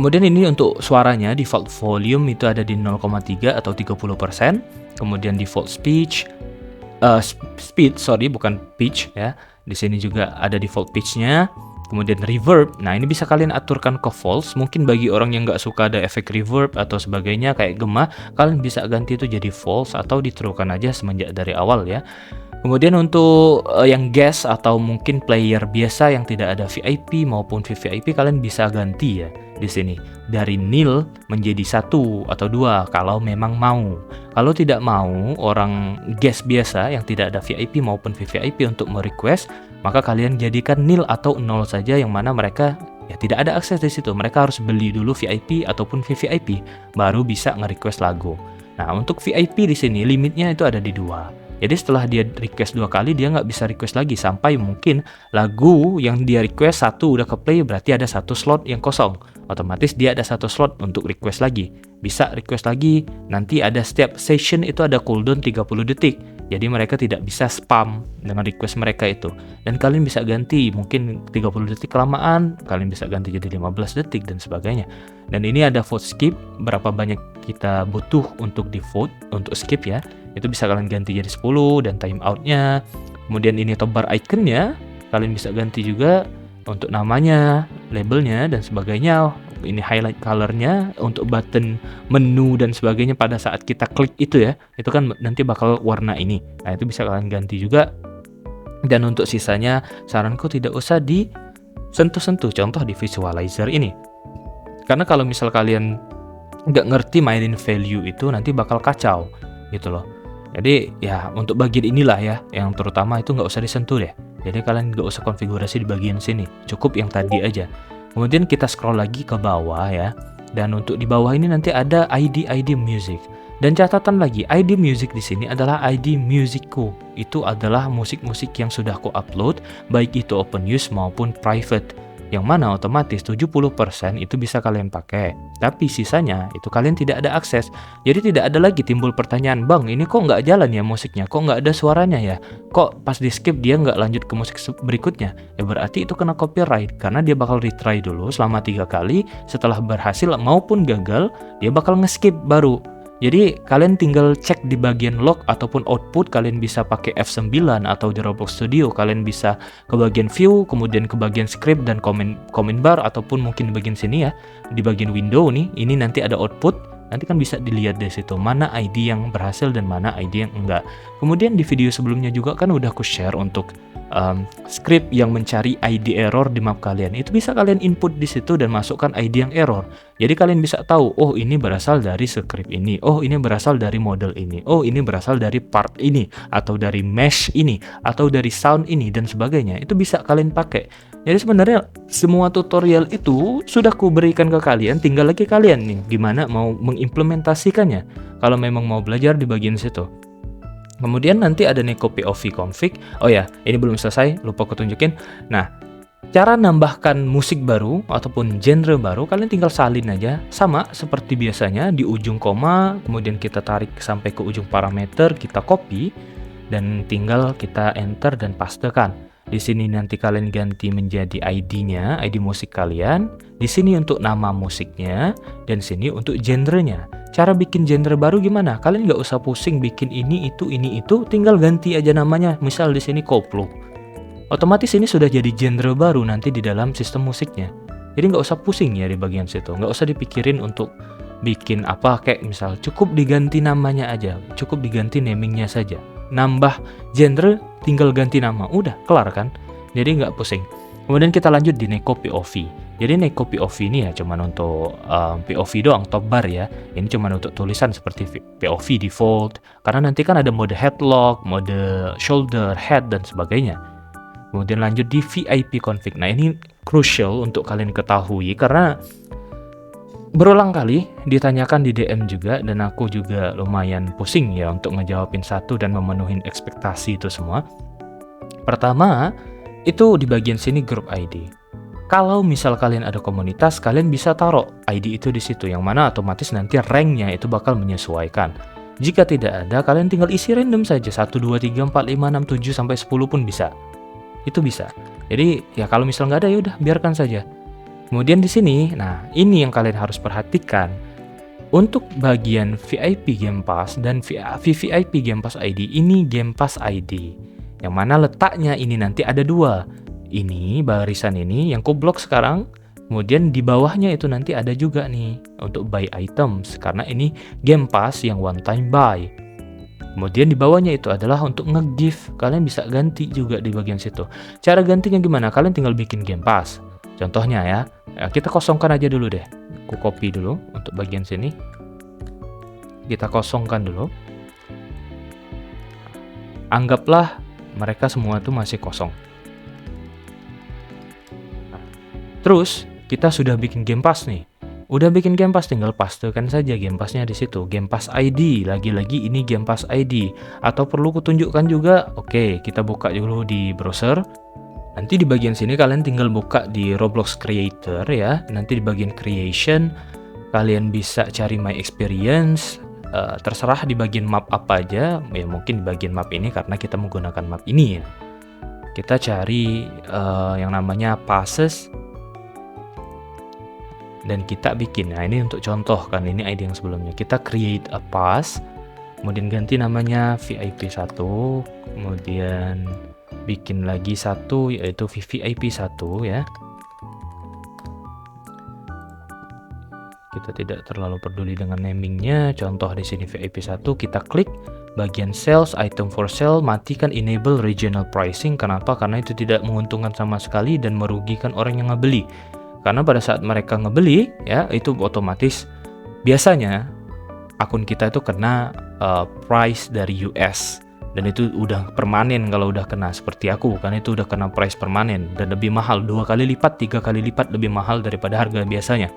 Kemudian ini untuk suaranya, default volume itu ada di 0,3 atau 30%. Kemudian default speed, bukan pitch ya. Di sini juga ada default pitch-nya. Kemudian reverb. Nah, ini bisa kalian aturkan ke false. Mungkin bagi orang yang nggak suka ada efek reverb atau sebagainya kayak gema, kalian bisa ganti itu jadi false atau diterukan aja semenjak dari awal ya. Kemudian untuk yang guest atau mungkin player biasa yang tidak ada VIP maupun VVIP, kalian bisa ganti ya di sini dari nil menjadi 1 atau 2 kalau memang mau. Kalau tidak mau, orang guest biasa yang tidak ada VIP maupun VVIP untuk merequest, maka kalian jadikan nil atau 0 saja, yang mana mereka ya tidak ada akses di situ. Mereka harus beli dulu VIP ataupun VVIP baru bisa nge-request lagu. Nah, untuk VIP di sini limitnya itu ada di 2. Jadi setelah dia request 2 kali, dia nggak bisa request lagi sampai mungkin lagu yang dia request 1 udah ke-play, berarti ada 1 slot yang kosong. Otomatis dia ada 1 slot untuk request lagi. Bisa request lagi, nanti ada setiap session itu ada cooldown 30 detik. Jadi mereka tidak bisa spam dengan request mereka itu. Dan kalian bisa ganti, mungkin 30 detik kelamaan, kalian bisa ganti jadi 15 detik dan sebagainya. Dan ini ada vote skip, berapa banyak kita butuh untuk di vote, untuk skip ya. Itu bisa kalian ganti jadi 10 dan timeoutnya. Kemudian ini tobar iconnya, kalian bisa ganti juga untuk namanya, labelnya dan sebagainya. Ini highlight colornya, untuk button menu dan sebagainya pada saat kita klik itu ya, itu kan nanti bakal warna ini. Nah itu bisa kalian ganti juga. Dan untuk sisanya saranku tidak usah disentuh-sentuh, contoh di visualizer ini, karena kalau misal kalian nggak ngerti mainin value itu nanti bakal kacau gitu loh. Jadi ya untuk bagian inilah ya yang terutama itu nggak usah disentuh deh. Jadi kalian nggak usah konfigurasi di bagian sini, cukup yang tadi aja. Kemudian kita scroll lagi ke bawah ya. Dan untuk di bawah ini nanti ada ID music. Dan catatan lagi, ID music di sini adalah ID musicku. Itu adalah musik-musik yang sudah aku upload, baik itu open use maupun private. Yang mana otomatis 70% itu bisa kalian pakai. Tapi sisanya itu kalian tidak ada akses. Jadi tidak ada lagi timbul pertanyaan, "Bang, ini kok nggak jalan ya musiknya? Kok nggak ada suaranya ya? Kok pas di skip dia nggak lanjut ke musik berikutnya?" Ya berarti itu kena copyright, karena dia bakal retry dulu selama 3 kali. Setelah berhasil maupun gagal, dia bakal nge-skip baru. Jadi kalian tinggal cek di bagian log ataupun output, kalian bisa pakai F9 atau di Roblox Studio, kalian bisa ke bagian view, kemudian ke bagian script dan comment bar, ataupun mungkin di bagian sini ya, di bagian window nih, ini nanti ada output, nanti kan bisa dilihat dari situ mana ID yang berhasil dan mana ID yang enggak. Kemudian di video sebelumnya juga kan udah aku share untuk script yang mencari ID error di map kalian. Itu bisa kalian input di situ dan masukkan ID yang error. Jadi kalian bisa tahu, oh ini berasal dari script ini, oh ini berasal dari model ini, oh ini berasal dari part ini, atau dari mesh ini, atau dari sound ini dan sebagainya. Itu bisa kalian pakai. Jadi sebenarnya semua tutorial itu sudah ku berikan ke kalian, tinggal lagi kalian nih gimana mau mengimplementasikannya. Kalau memang mau belajar di bagian situ. Kemudian nanti ada nih copy POV config. Oh ya, ini belum selesai, lupa aku tunjukin. Nah, cara nambahkan musik baru ataupun genre baru, kalian tinggal salin aja. Sama seperti biasanya, di ujung koma, kemudian kita tarik sampai ke ujung parameter, kita copy, dan tinggal kita enter dan pastekan. Di sini nanti kalian ganti menjadi ID-nya, ID musik kalian. Di sini untuk nama musiknya, dan sini untuk genrenya. Cara bikin genre baru gimana? Kalian nggak usah pusing bikin ini itu, tinggal ganti aja namanya. Misal di sini koplo. Otomatis ini sudah jadi genre baru nanti di dalam sistem musiknya. Jadi nggak usah pusing ya di bagian situ. Nggak usah dipikirin untuk bikin apa, kayak misal cukup diganti namanya aja, cukup diganti namingnya saja. Nambah genre tinggal ganti nama, udah kelar kan. Jadi nggak pusing. Kemudian kita lanjut di Neko POV. Jadi Neko POV ini ya cuman untuk POV doang, top bar ya. Ini cuman untuk tulisan seperti POV default. Karena nanti kan ada mode headlock, mode shoulder, head dan sebagainya. Kemudian lanjut di VIP config. Nah ini crucial untuk kalian ketahui karena berulang kali ditanyakan di DM juga, dan aku juga lumayan pusing ya untuk ngejawabin satu dan memenuhi ekspektasi itu semua. Pertama, itu di bagian sini grup ID. Kalau misal kalian ada komunitas, kalian bisa taruh ID itu di situ, yang mana otomatis nanti ranknya itu bakal menyesuaikan. Jika tidak ada, kalian tinggal isi random saja, 1, 2, 3, 4, 5, 6, 7, sampai 10 pun bisa. Itu bisa. Jadi ya kalau misal nggak ada, ya udah biarkan saja. Kemudian di sini, nah ini yang kalian harus perhatikan. Untuk bagian VIP Game Pass dan VVIP Game Pass ID, ini Game Pass ID. Yang mana letaknya ini nanti ada 2. Ini barisan ini yang ku blok sekarang. Kemudian di bawahnya itu nanti ada juga nih untuk buy items, karena ini Game Pass yang one time buy. Kemudian di bawahnya itu adalah untuk nge-gift. Kalian bisa ganti juga di bagian situ. Cara gantinya gimana? Kalian tinggal bikin Game Pass. Contohnya ya, kita kosongkan aja dulu deh. Aku copy dulu untuk bagian sini. Kita kosongkan dulu. Anggaplah mereka semua itu masih kosong. Terus, kita sudah bikin Game Pass nih. Udah bikin Game Pass, tinggal pastekan saja Game Pass-nya di situ. Game Pass ID, lagi-lagi ini Game Pass ID. Atau perlu kutunjukkan juga? Oke, kita buka dulu di browser. Nanti di bagian sini kalian tinggal buka di Roblox Creator ya. Nanti di bagian Creation kalian bisa cari My Experience. Terserah di bagian map apa aja. Ya mungkin di bagian map ini karena kita menggunakan map ini ya. Kita cari yang namanya Passes. Dan kita bikin, nah ini untuk contoh kan, ini ID yang sebelumnya. Kita create a pass, kemudian ganti namanya VIP 1, kemudian bikin lagi satu yaitu VVIP 1 ya. Kita tidak terlalu peduli dengan namingnya. Contoh di sini VIP 1, kita klik bagian sales, item for sale, matikan enable regional pricing. Kenapa? Karena itu tidak menguntungkan sama sekali dan merugikan orang yang ngebeli. Karena pada saat mereka ngebeli ya, itu otomatis biasanya akun kita itu kena price dari US, dan itu udah permanen. Kalau udah kena seperti aku kan, itu udah kena price permanen dan lebih mahal, 2 kali lipat 3 kali lipat lebih mahal daripada harga biasanya.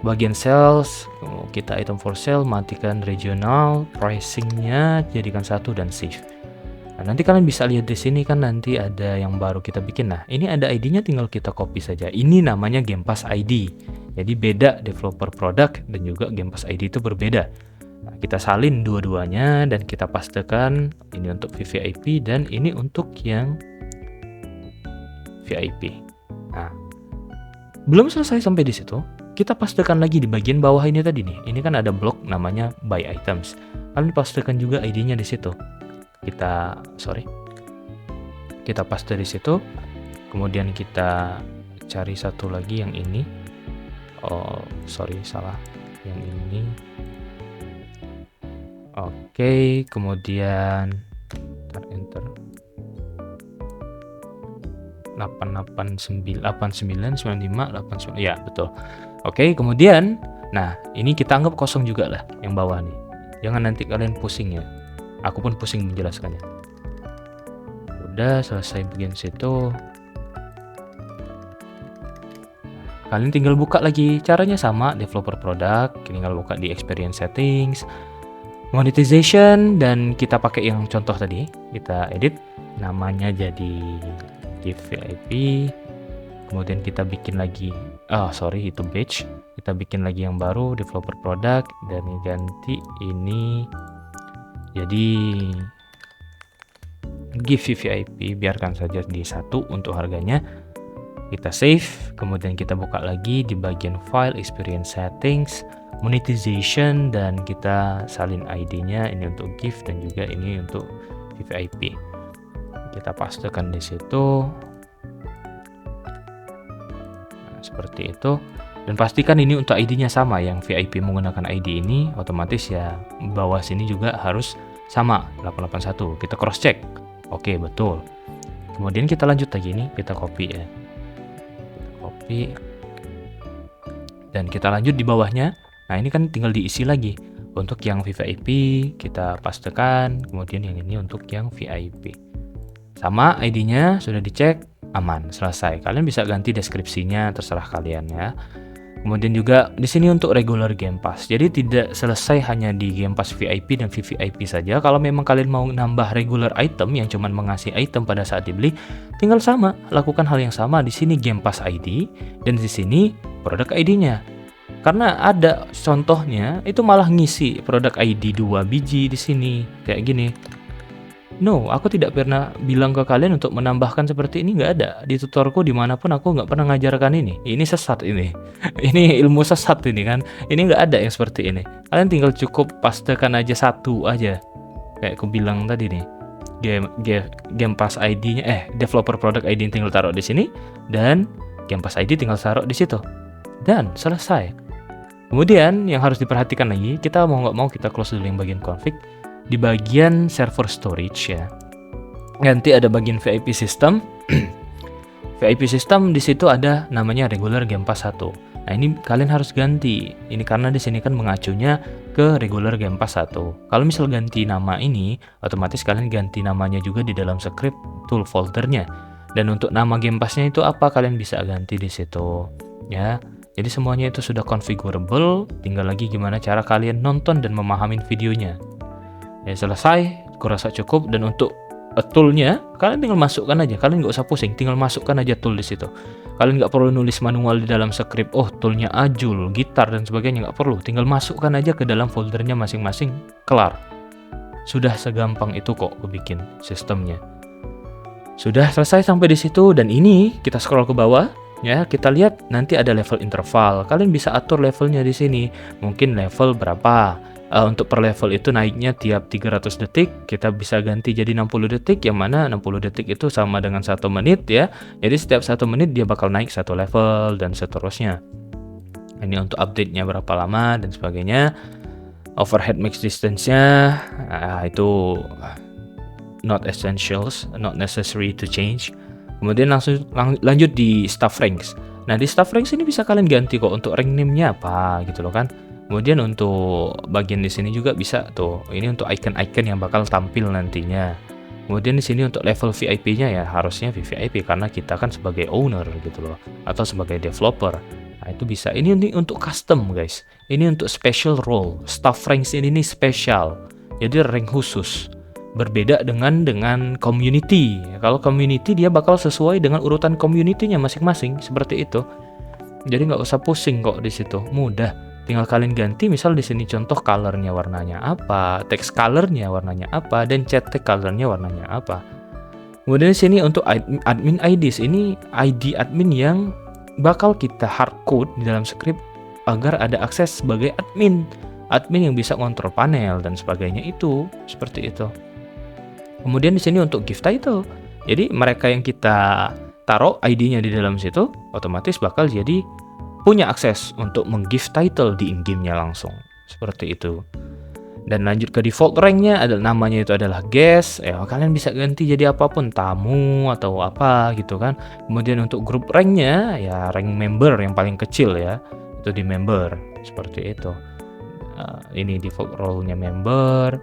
Bagian sales, kita item for sale, matikan regional pricingnya, jadikan 1 dan save. Nah, nanti kalian bisa lihat di sini kan, nanti ada yang baru kita bikin. Nah, ini ada ID-nya, tinggal kita copy saja. Ini namanya Game Pass ID. Jadi beda developer product dan juga Game Pass ID itu berbeda. Nah, kita salin dua-duanya dan kita pastekan ini untuk VVIP dan ini untuk yang VIP. Nah, belum selesai sampai di situ. Kita pastekan lagi di bagian bawah ini tadi nih. Ini kan ada blok namanya Buy Items. Kalian pastekan juga ID-nya di situ. Kita paste di situ, kemudian kita cari satu lagi yang ini. Oh sorry, salah, yang ini. Oke, kemudian enter 889 ya betul. Oke, kemudian nah ini kita anggap kosong juga lah yang bawah nih, jangan nanti kalian pusing ya. Aku pun pusing menjelaskannya. Udah selesai bagian situ. Kalian tinggal buka lagi. Caranya sama, developer product. Tinggal buka di experience settings, monetization, dan kita pakai yang contoh tadi. Kita edit namanya jadi gift VIP. Kemudian kita bikin lagi, itu batch. Kita bikin lagi yang baru, developer product, dan ganti ini jadi gift VVIP, biarkan saja di 1 untuk harganya. Kita save, kemudian kita buka lagi di bagian file, experience settings, monetization, dan kita salin ID-nya, ini untuk gift dan juga ini untuk VVIP. Kita pastekan di situ. Nah, seperti itu. Dan pastikan ini untuk ID-nya sama, yang VIP menggunakan ID ini otomatis ya bawah sini juga harus sama 881. Kita cross check. Oke, betul. Kemudian kita lanjut lagi nih, kita copy ya. Kita copy. Dan kita lanjut di bawahnya. Nah, ini kan tinggal diisi lagi. Untuk yang VVIP kita pastekan, kemudian yang ini untuk yang VIP. Sama ID-nya sudah dicek, aman, selesai. Kalian bisa ganti deskripsinya, terserah kalian ya. Kemudian juga di sini untuk regular Game Pass. Jadi tidak selesai hanya di Game Pass VIP dan VVIP saja. Kalau memang kalian mau nambah regular item yang cuman mengasih item pada saat dibeli, tinggal lakukan hal yang sama di sini Game Pass ID dan di sini produk ID-nya. Karena ada contohnya itu malah ngisi produk ID 2 biji di sini kayak gini. No, aku tidak pernah bilang ke kalian untuk menambahkan seperti ini, nggak ada. Di tutorku dimanapun aku nggak pernah ngajarkan ini. Ini sesat ini. Ini ilmu sesat ini kan. Ini nggak ada yang seperti ini. Kalian tinggal cukup pastekan aja 1 aja. Kayak aku bilang tadi nih. Game Pass ID-nya, developer product ID tinggal taruh di sini. Dan Game Pass ID tinggal taruh di situ. Dan selesai. Kemudian yang harus diperhatikan lagi, kita mau nggak mau kita close dulu yang bagian config. Di bagian server storage ya, nanti ada bagian VIP system. VIP system di situ ada namanya regular Game Pass 1. Nah, ini kalian harus ganti. Ini karena di sini kan mengacunya ke regular Game Pass 1. Kalau misal ganti nama ini, otomatis kalian ganti namanya juga di dalam script tool foldernya. Dan untuk nama Game Pass-nya itu apa, kalian bisa ganti di situ ya. Jadi semuanya itu sudah configurable, tinggal lagi gimana cara kalian nonton dan memahami videonya. Ya selesai, kurasa cukup. Dan untuk toolnya, kalian tinggal masukkan aja, kalian nggak usah pusing, tinggal masukkan aja tool di situ. Kalian nggak perlu nulis manual di dalam script, oh toolnya Ajul, gitar dan sebagainya, nggak perlu, tinggal masukkan aja ke dalam foldernya masing-masing, kelar. Sudah segampang itu kok bikin sistemnya. Sudah selesai sampai di situ. Dan ini kita scroll ke bawah ya, kita lihat nanti ada level interval. Kalian bisa atur levelnya di sini, mungkin level berapa. Untuk per level itu naiknya tiap 300 detik, kita bisa ganti jadi 60 detik, yang mana 60 detik itu sama dengan 1 menit ya. Jadi setiap 1 menit dia bakal naik 1 level dan seterusnya. Ini untuk update-nya berapa lama dan sebagainya. Overhead mix distance-nya itu not essentials, not necessary to change. Kemudian langsung lanjut di staff ranks. Nah, di staff ranks ini bisa kalian ganti kok untuk rank name-nya apa gitu loh kan. Kemudian untuk bagian di sini juga bisa tuh. Ini untuk icon-icon yang bakal tampil nantinya. Kemudian di sini untuk level VIP-nya ya harusnya VVIP karena kita kan sebagai owner gitu loh, atau sebagai developer. Nah, itu bisa. Ini untuk custom, guys. Ini untuk special role. Staff ranks ini spesial. Jadi rank khusus. Berbeda dengan community. Kalau community dia bakal sesuai dengan urutan community-nya masing-masing seperti itu. Jadi nggak usah pusing kok di situ. Mudah. Tinggal kalian ganti, misal di sini contoh colornya warnanya apa, text colornya warnanya apa, dan chat tag colornya warnanya apa. Kemudian di sini untuk admin IDs, ini ID admin yang bakal kita hardcode di dalam script agar ada akses sebagai admin yang bisa ngontrol panel dan sebagainya itu, seperti itu. Kemudian di sini untuk gift title. Jadi mereka yang kita taruh ID-nya di dalam situ, otomatis bakal jadi punya akses untuk meng-gift title di in-game-nya langsung. Seperti itu. Dan lanjut ke default rank-nya, namanya itu adalah guest. Kalian bisa ganti jadi apapun, tamu atau apa gitu kan. Kemudian untuk grup rank-nya, ya rank member yang paling kecil ya. Itu di member, seperti itu. Ini default role-nya member.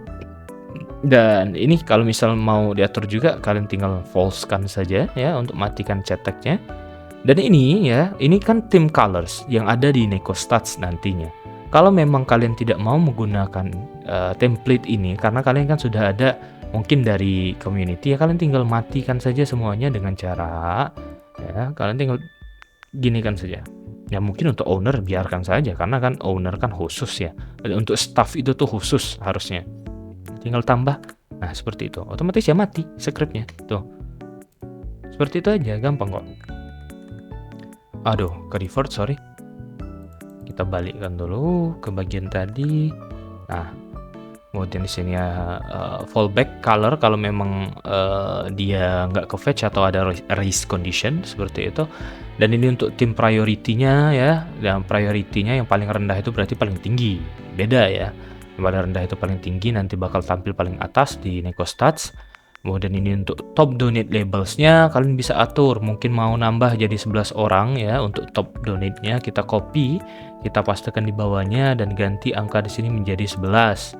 Dan ini kalau misal mau diatur juga, kalian tinggal false-kan saja ya untuk matikan chat tag-nya. Dan ini ya, ini kan team colors yang ada di Necostats nantinya. Kalau memang kalian tidak mau menggunakan template ini, karena kalian kan sudah ada mungkin dari community, ya kalian tinggal matikan saja semuanya dengan cara ya kalian tinggal gini kan saja. Ya mungkin untuk owner biarkan saja, karena kan owner kan khusus ya. Untuk staff itu tuh khusus harusnya. Tinggal tambah. Nah seperti itu, otomatis ya mati scriptnya tuh. Seperti itu aja, gampang kok. Aduh, ke revert, sorry. Kita balikkan dulu ke bagian tadi. Nah, kemudian di sini ya fallback color kalau memang dia nggak ke fetch atau ada race condition seperti itu. Dan ini untuk tim priority-nya ya. Dan priority-nya yang paling rendah itu berarti paling tinggi. Beda ya. Yang paling rendah itu paling tinggi, nanti bakal tampil paling atas di Necostats. Kemudian ini untuk top donate labels-nya kalian bisa atur, mungkin mau nambah jadi 11 orang ya untuk top donate-nya, kita copy, kita pastekan di bawahnya dan ganti angka di sini menjadi 11.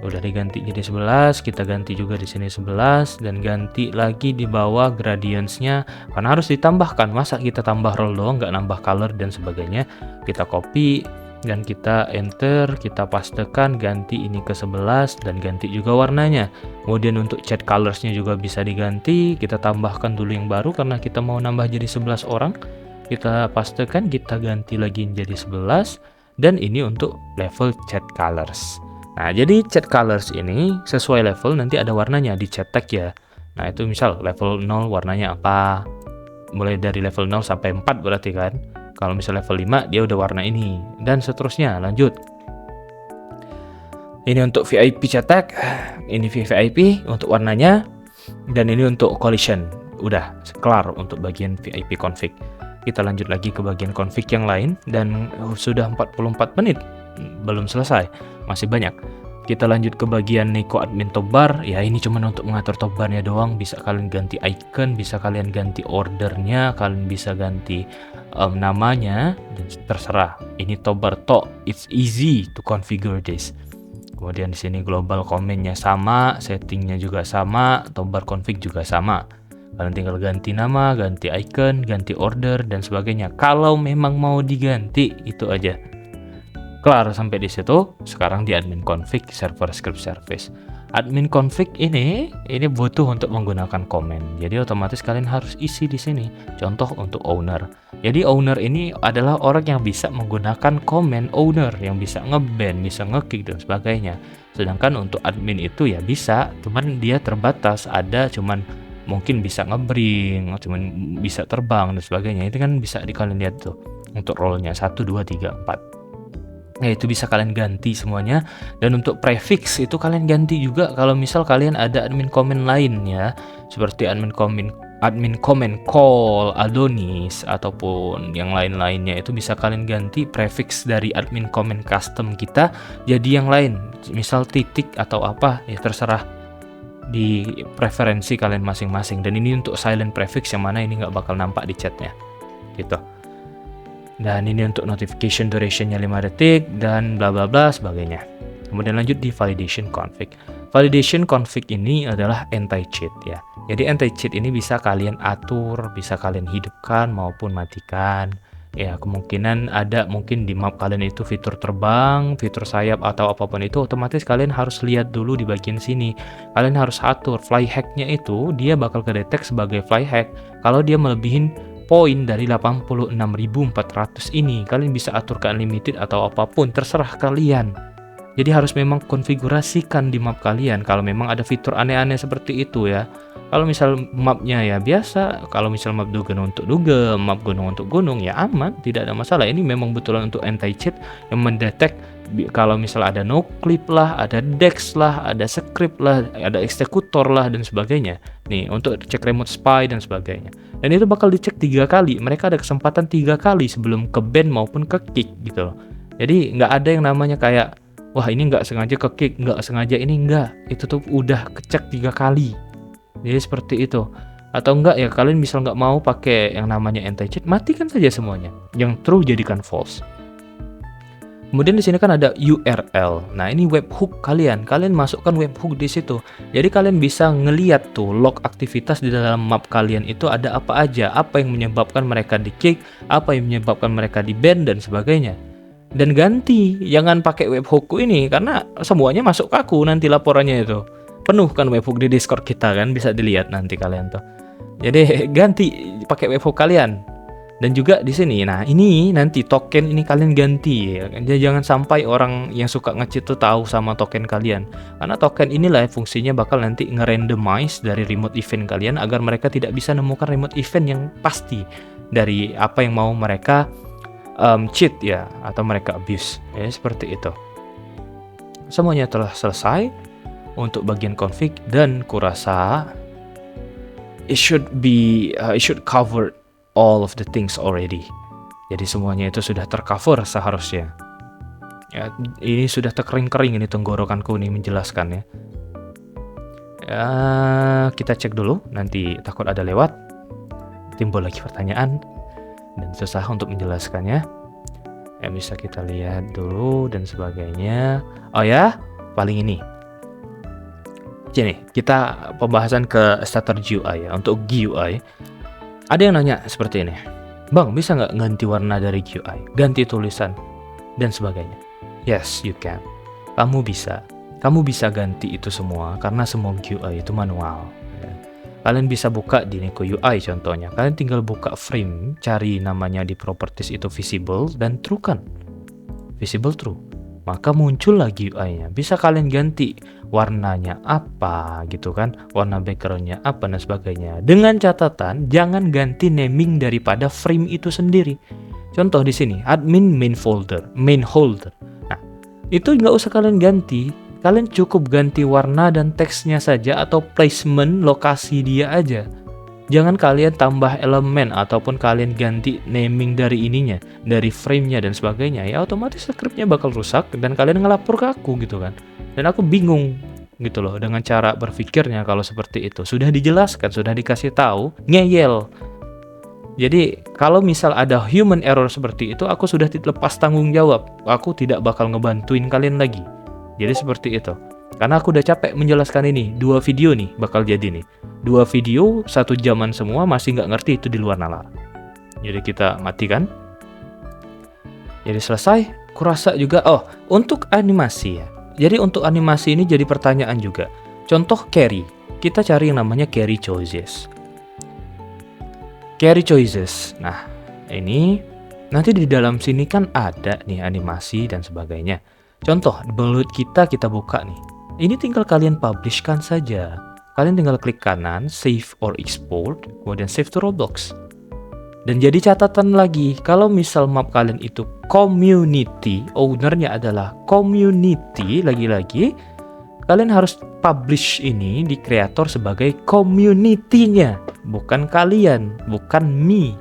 Udah diganti jadi 11, kita ganti juga di sini 11 dan ganti lagi di bawah gradients-nya karena harus ditambahkan. Masa kita tambah role doang nggak nambah color dan sebagainya. Kita copy dan kita enter, kita pastekan, ganti ini ke 11 dan ganti juga warnanya. Kemudian untuk chat colors-nya juga bisa diganti, kita tambahkan dulu yang baru karena kita mau nambah jadi 11 orang. Kita pastekan, kita ganti lagi menjadi 11 dan ini untuk level chat colors. Nah, jadi chat colors ini sesuai level nanti ada warnanya di chat tag ya. Nah, itu misal level 0 warnanya apa? Mulai dari level 0 sampai 4 berarti kan. Kalau misal level 5 dia udah warna ini dan seterusnya. Lanjut. Ini untuk VIP chat tag, ini VIP untuk warnanya dan ini untuk collision. Udah kelar untuk bagian VIP config. Kita lanjut lagi ke bagian config yang lain dan sudah 44 menit belum selesai. Masih banyak. Kita lanjut ke bagian Neko admin top bar. Ya ini cuma untuk mengatur top barnya doang. Bisa kalian ganti icon, bisa kalian ganti ordernya, kalian bisa ganti namanya, dan terserah. Ini top bar to, it's easy to configure this. Kemudian di sini global comment-nya sama, settingnya juga sama, top bar config juga sama. Kalian tinggal ganti nama, ganti icon, ganti order, dan sebagainya. Kalau memang mau diganti, itu aja. Kelar sampai di situ. Sekarang di admin config server script service. Admin config ini butuh untuk menggunakan komen. Jadi otomatis kalian harus isi di sini. Contoh untuk owner. Jadi owner ini adalah orang yang bisa menggunakan komen owner, yang bisa nge-ban, bisa nge-kick dan sebagainya. Sedangkan untuk admin itu ya bisa, cuman dia terbatas, ada cuman mungkin bisa ngebring, cuman bisa terbang dan sebagainya. Itu kan bisa kalian lihat tuh untuk role-nya 1 2 3 4. Ya itu bisa kalian ganti semuanya. Dan untuk prefix itu kalian ganti juga kalau misal kalian ada admin comment lain ya, seperti admin comment call, Adonis ataupun yang lain-lainnya, itu bisa kalian ganti prefix dari admin comment custom kita jadi yang lain, misal titik atau apa ya, terserah di preferensi kalian masing-masing. Dan ini untuk silent prefix yang mana ini nggak bakal nampak di chatnya gitu. Dan ini untuk notification durationnya 5 detik dan bla bla bla sebagainya. Kemudian lanjut di validation config. Validation config ini adalah anti-cheat ya. Jadi anti-cheat ini bisa kalian atur, bisa kalian hidupkan maupun matikan. Ya, kemungkinan ada mungkin di map kalian itu fitur terbang, fitur sayap atau apapun itu, otomatis kalian harus lihat dulu di bagian sini. Kalian harus atur fly hack-nya itu, dia bakal kedetek sebagai fly hack kalau dia melebihin poin dari 86.400 ini. Kalian bisa atur ke unlimited atau apapun, terserah kalian. Jadi harus memang konfigurasikan di map kalian kalau memang ada fitur aneh-aneh seperti itu ya. Kalau misal mapnya ya biasa, kalau misal map dugem untuk dugem, map gunung untuk gunung, ya aman, tidak ada masalah. Ini memang betulan untuk anti-cheat yang mendetek kalau misal ada no clip lah, ada dex lah, ada script lah, ada eksekutor lah dan sebagainya. Nih untuk cek remote spy dan sebagainya. Dan itu bakal dicek 3 kali. Mereka ada kesempatan 3 kali sebelum ke ban maupun ke kick gitu loh. Jadi nggak ada yang namanya kayak wah ini nggak sengaja ke kick, nggak sengaja ini enggak. Itu tuh udah kecek 3 kali. Jadi seperti itu. Atau enggak ya kalian misal nggak mau pakai yang namanya anti-cheat, matikan saja semuanya. Yang true jadikan false. Kemudian di sini kan ada URL. Nah, ini webhook kalian. Kalian masukkan webhook di situ. Jadi kalian bisa ngeliat tuh log aktivitas di dalam map kalian itu ada apa aja, apa yang menyebabkan mereka di kick, apa yang menyebabkan mereka di ban dan sebagainya. Dan ganti, jangan pakai webhookku ini karena semuanya masuk ke aku nanti laporannya itu. Penuh kan webhook di Discord kita kan, bisa dilihat nanti kalian tuh. Jadi ganti pakai webhook kalian. Dan juga di sini, nah ini nanti token ini kalian ganti ya. Jangan sampai orang yang suka nge-cheat tuh tahu sama token kalian. Karena token inilah fungsinya bakal nanti nge-randomize dari remote event kalian agar mereka tidak bisa nemukan remote event yang pasti dari apa yang mau mereka cheat ya, atau mereka abuse. Ya seperti itu. Semuanya telah selesai untuk bagian config dan kurasa it should cover all of the things already. Jadi semuanya itu sudah tercover seharusnya. Ya, ini sudah terkering-kering ini tenggorokanku nih menjelaskan ya. Ya, kita cek dulu, nanti takut ada lewat. Timbul lagi pertanyaan dan susah untuk menjelaskannya. Ya, bisa kita lihat dulu dan sebagainya. Oh ya, paling ini. Sini, kita pembahasan ke starter GUI ya. Untuk GUI, ada yang nanya seperti ini, Bang, bisa nggak ganti warna dari GUI, ganti tulisan, dan sebagainya? Yes, you can. Kamu bisa ganti itu semua, karena semua GUI itu manual. Kalian bisa buka di Neko UI contohnya, kalian tinggal buka frame, cari namanya di properties itu visible, dan true kan? Visible true. Maka muncul lagi UI-nya. Bisa kalian ganti warnanya apa gitu kan, warna backgroundnya apa dan sebagainya. Dengan catatan jangan ganti naming daripada frame itu sendiri. Contoh di sini admin main holder. Nah itu nggak usah kalian ganti. Kalian cukup ganti warna dan teksnya saja atau placement lokasi dia aja. Jangan kalian tambah elemen ataupun kalian ganti naming dari ininya, dari framenya dan sebagainya. Ya otomatis scriptnya bakal rusak dan kalian ngelapor ke aku gitu kan. Dan aku bingung gitu loh dengan cara berpikirnya kalau seperti itu. Sudah dijelaskan, sudah dikasih tahu, ngeyel. Jadi kalau misal ada human error seperti itu, aku sudah lepas tanggung jawab. Aku tidak bakal ngebantuin kalian lagi. Jadi seperti itu. Karena aku udah capek menjelaskan ini. 2 video nih bakal jadi nih. 2 video 1 jaman semua masih nggak ngerti itu di luar nalar. Jadi kita matikan. Jadi selesai. Kurasa juga, untuk animasi ya. Jadi untuk animasi ini jadi pertanyaan juga. Contoh carry. Kita cari yang namanya carry choices. Carry choices. Nah, ini nanti di dalam sini kan ada nih animasi dan sebagainya. Contoh, belut kita buka nih. Ini tinggal kalian publishkan saja. Kalian tinggal klik kanan, save or export, kemudian save to Roblox. Dan jadi catatan lagi, kalau misal map kalian itu community, ownernya adalah community, lagi-lagi kalian harus publish ini di kreator sebagai community-nya, bukan kalian, bukan me.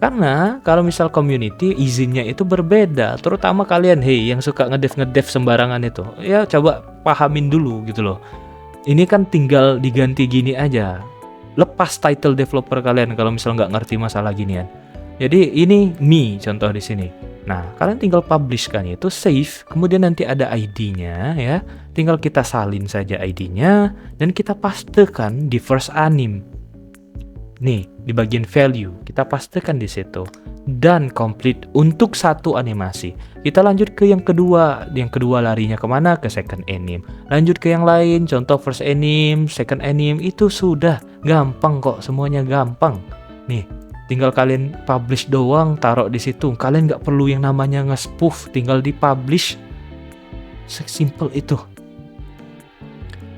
Karena kalau misal community izinnya itu berbeda, terutama kalian yang suka ngedev sembarangan itu. Ya coba pahamin dulu gitu loh. Ini kan tinggal diganti gini aja. Lepas title developer kalian kalau misal nggak ngerti masalah ginian. Jadi ini me contoh di sini. Nah, kalian tinggal publish kan itu save, kemudian nanti ada ID-nya ya. Tinggal kita salin saja ID-nya dan kita pastekan di first anim. Nih, di bagian value kita pastekan di situ. Dan complete untuk 1 animasi. Kita lanjut ke yang kedua. Yang kedua larinya kemana? Ke second anim. Lanjut ke yang lain, contoh first anim, second anim, itu sudah gampang kok, semuanya gampang. Nih, tinggal kalian publish doang, taruh di situ. Kalian nggak perlu yang namanya nge-spoof, tinggal di publish. Sesimpel itu.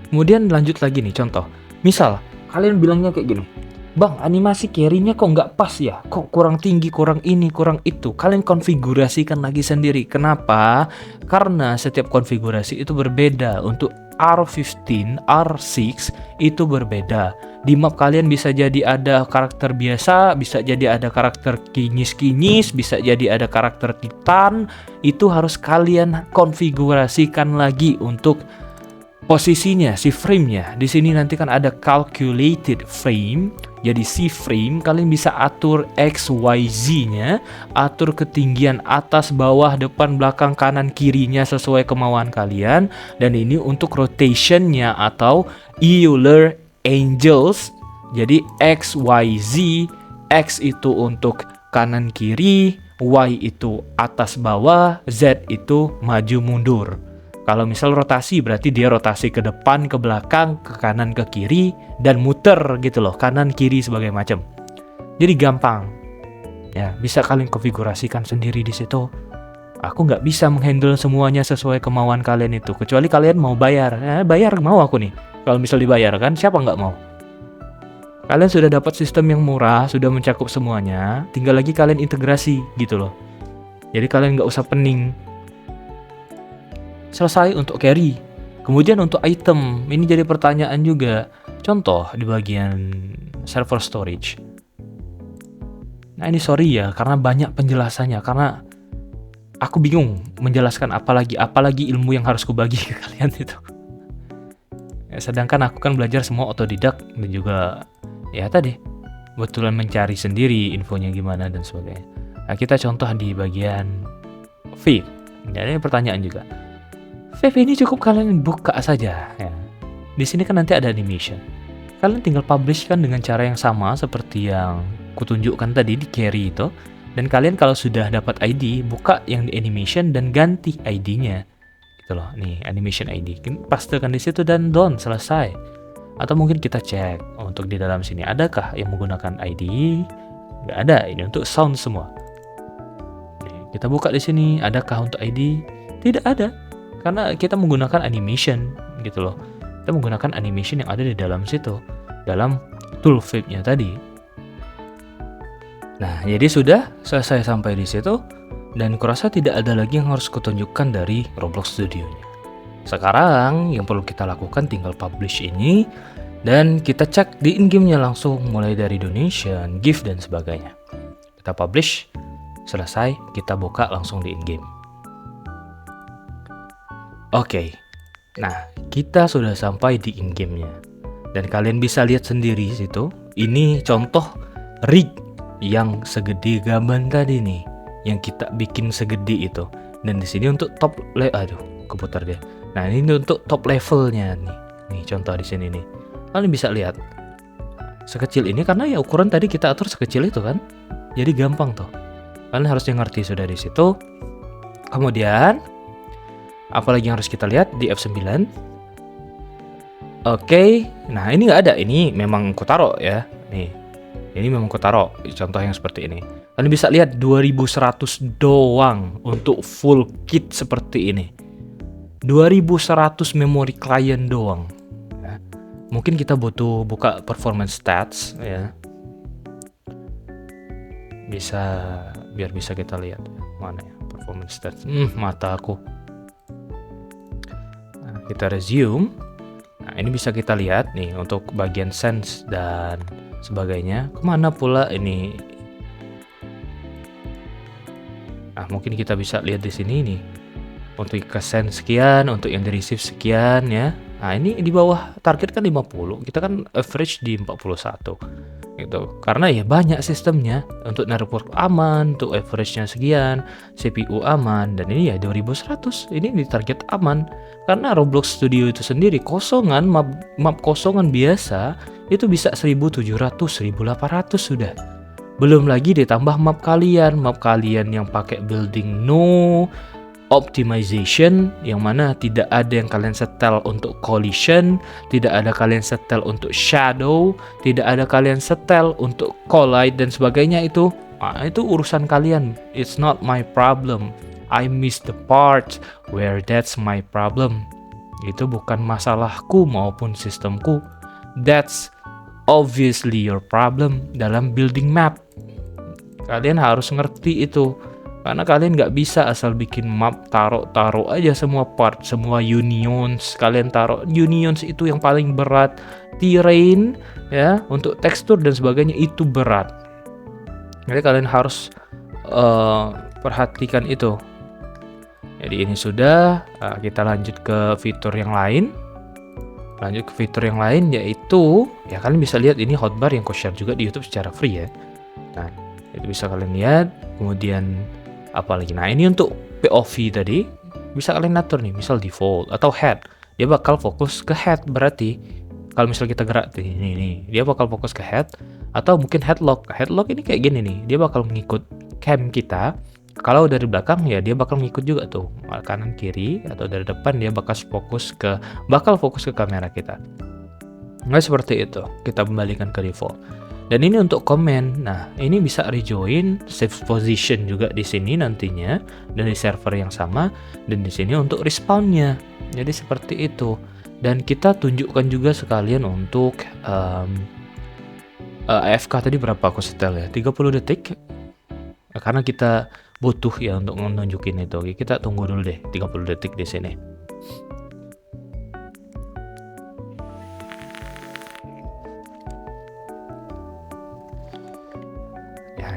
Kemudian lanjut lagi nih, contoh. Misal, kalian bilangnya kayak gini. Bang, animasi carry-nya kok nggak pas ya? Kok kurang tinggi, kurang ini, kurang itu. Kalian konfigurasikan lagi sendiri. Kenapa? Karena setiap konfigurasi itu berbeda. Untuk R15, R6 itu berbeda. Di map kalian bisa jadi ada karakter biasa, bisa jadi ada karakter kinyis-kinyis, bisa jadi ada karakter titan. Itu harus kalian konfigurasikan lagi untuk posisinya, si frame-nya. Di sini nanti kan ada calculated frame. Jadi si frame kalian bisa atur X, Y, Z-nya, atur ketinggian atas, bawah, depan, belakang, kanan, kirinya sesuai kemauan kalian. Dan ini untuk rotation-nya atau Euler Angels. Jadi X, Y, Z. X itu untuk kanan kiri, Y itu atas bawah, Z itu maju mundur. Kalau misal rotasi berarti dia rotasi ke depan, ke belakang, ke kanan, ke kiri, dan muter gitu loh, kanan, kiri, sebagai macam. Jadi gampang. Ya, bisa kalian konfigurasikan sendiri di situ. Aku nggak bisa menghandle semuanya sesuai kemauan kalian itu, kecuali kalian mau bayar. Bayar mau aku nih. Kalau misal dibayar kan, siapa nggak mau? Kalian sudah dapat sistem yang murah, sudah mencakup semuanya, tinggal lagi kalian integrasi gitu loh. Jadi kalian nggak usah pening. Selesai untuk carry. Kemudian untuk item, ini jadi pertanyaan juga. Contoh di bagian server storage. Nah ini sorry ya, karena banyak penjelasannya, karena aku bingung menjelaskan apalagi ilmu yang harus kubagi ke kalian itu. Ya, sedangkan aku kan belajar semua otodidak dan juga ya tadi betulan mencari sendiri infonya gimana dan sebagainya. Nah, kita contoh di bagian feed. Jadi pertanyaan juga. Feed ini cukup kalian buka saja ya. Di sini kan nanti ada animation. Kalian tinggal publish kan dengan cara yang sama seperti yang kutunjukkan tadi di carry itu. Dan kalian kalau sudah dapat ID, buka yang di animation dan ganti ID-nya. Gitu loh. Nih, animation ID. Pastekan di situ dan done, selesai. Atau mungkin kita cek untuk di dalam sini adakah yang menggunakan ID? Nggak ada, ini untuk sound semua. Nih, kita buka di sini, adakah untuk ID? Tidak ada. Karena kita menggunakan animation gitu loh. Kita menggunakan animation yang ada di dalam situ, dalam tool flip-nya tadi. Nah, jadi sudah selesai sampai di situ dan kurasa tidak ada lagi yang harus kutunjukkan dari Roblox Studio-nya. Sekarang yang perlu kita lakukan tinggal publish ini dan kita cek di in-game-nya langsung mulai dari donation, gift dan sebagainya. Kita publish, selesai, kita buka langsung di in-game. Oke, nah kita sudah sampai di in-game-nya dan kalian bisa lihat sendiri situ. Ini contoh rig yang segede gaban tadi nih, yang kita bikin segede itu. Dan di sini untuk top keputar dia. Nah, ini untuk top levelnya nih. Nih contoh di sini nih. Kalian bisa lihat sekecil ini karena ya ukuran tadi kita atur sekecil itu kan. Jadi gampang tuh. Kalian harusnya ngerti sudah di situ. Kemudian apalagi yang harus kita lihat di F9. Oke, nah ini nggak ada. Ini memang kutaro ya. Nih, ini memang kutaro. Contoh yang seperti ini. Kalian bisa lihat 2100 doang untuk full kit seperti ini. 2100 memori client doang. Ya. Mungkin kita butuh buka performance stats ya. Biar bisa kita lihat mana ya performance stats. Mata aku. Nah, kita resume. Nah, ini bisa kita lihat nih untuk bagian sense dan sebagainya. Kemana pula ini? Nah, mungkin kita bisa lihat di sini nih. Untuk ke send sekian, untuk yang di receive sekian ya. Nah, ini di bawah target kan 50. Kita kan average di 41. Gitu. Karena ya banyak sistemnya. Untuk network aman, untuk average-nya sekian, CPU aman, dan ini ya 2100. Ini di target aman. Karena Roblox Studio itu sendiri kosongan, map kosongan biasa itu bisa 1700, 1800 sudah. Belum lagi ditambah map kalian yang pakai building no optimization, yang mana tidak ada yang kalian setel untuk collision, tidak ada kalian setel untuk shadow, tidak ada kalian setel untuk collide dan sebagainya. Itu urusan kalian. It's not my problem. I miss the part where that's my problem. Itu bukan masalahku maupun sistemku. That's obviously your problem dalam building map. Kalian harus ngerti itu. Karena kalian nggak bisa asal bikin map taruh aja semua part, semua unions. Kalian taruh unions itu yang paling berat. Terrain ya, untuk tekstur dan sebagainya itu berat. Jadi kalian harus perhatikan itu. Jadi ini sudah, kita lanjut ke fitur yang lain. Yaitu ya kalian bisa lihat ini hotbar yang ku share juga di YouTube secara free ya. Nah, itu bisa kalian lihat. Kemudian apalagi, nah ini untuk POV tadi bisa kalian atur nih, misal default atau head, dia bakal fokus ke head. Berarti kalau misal kita gerak nih, dia bakal fokus ke head. Atau mungkin headlock ini kayak gini nih, dia bakal mengikut cam kita. Kalau dari belakang ya dia bakal ngikut juga tuh, kanan kiri, atau dari depan dia bakal fokus ke kamera kita. Nah seperti itu, kita kembalikan ke default. Dan ini untuk komen. Nah, ini bisa rejoin save position juga di sini nantinya, dan di server yang sama, dan di sini untuk respawnnya. Jadi seperti itu. Dan kita tunjukkan juga sekalian untuk AFK tadi berapa aku setel ya? 30 detik. Karena kita butuh ya untuk menunjukin itu. Oke, kita tunggu dulu deh 30 detik di sini.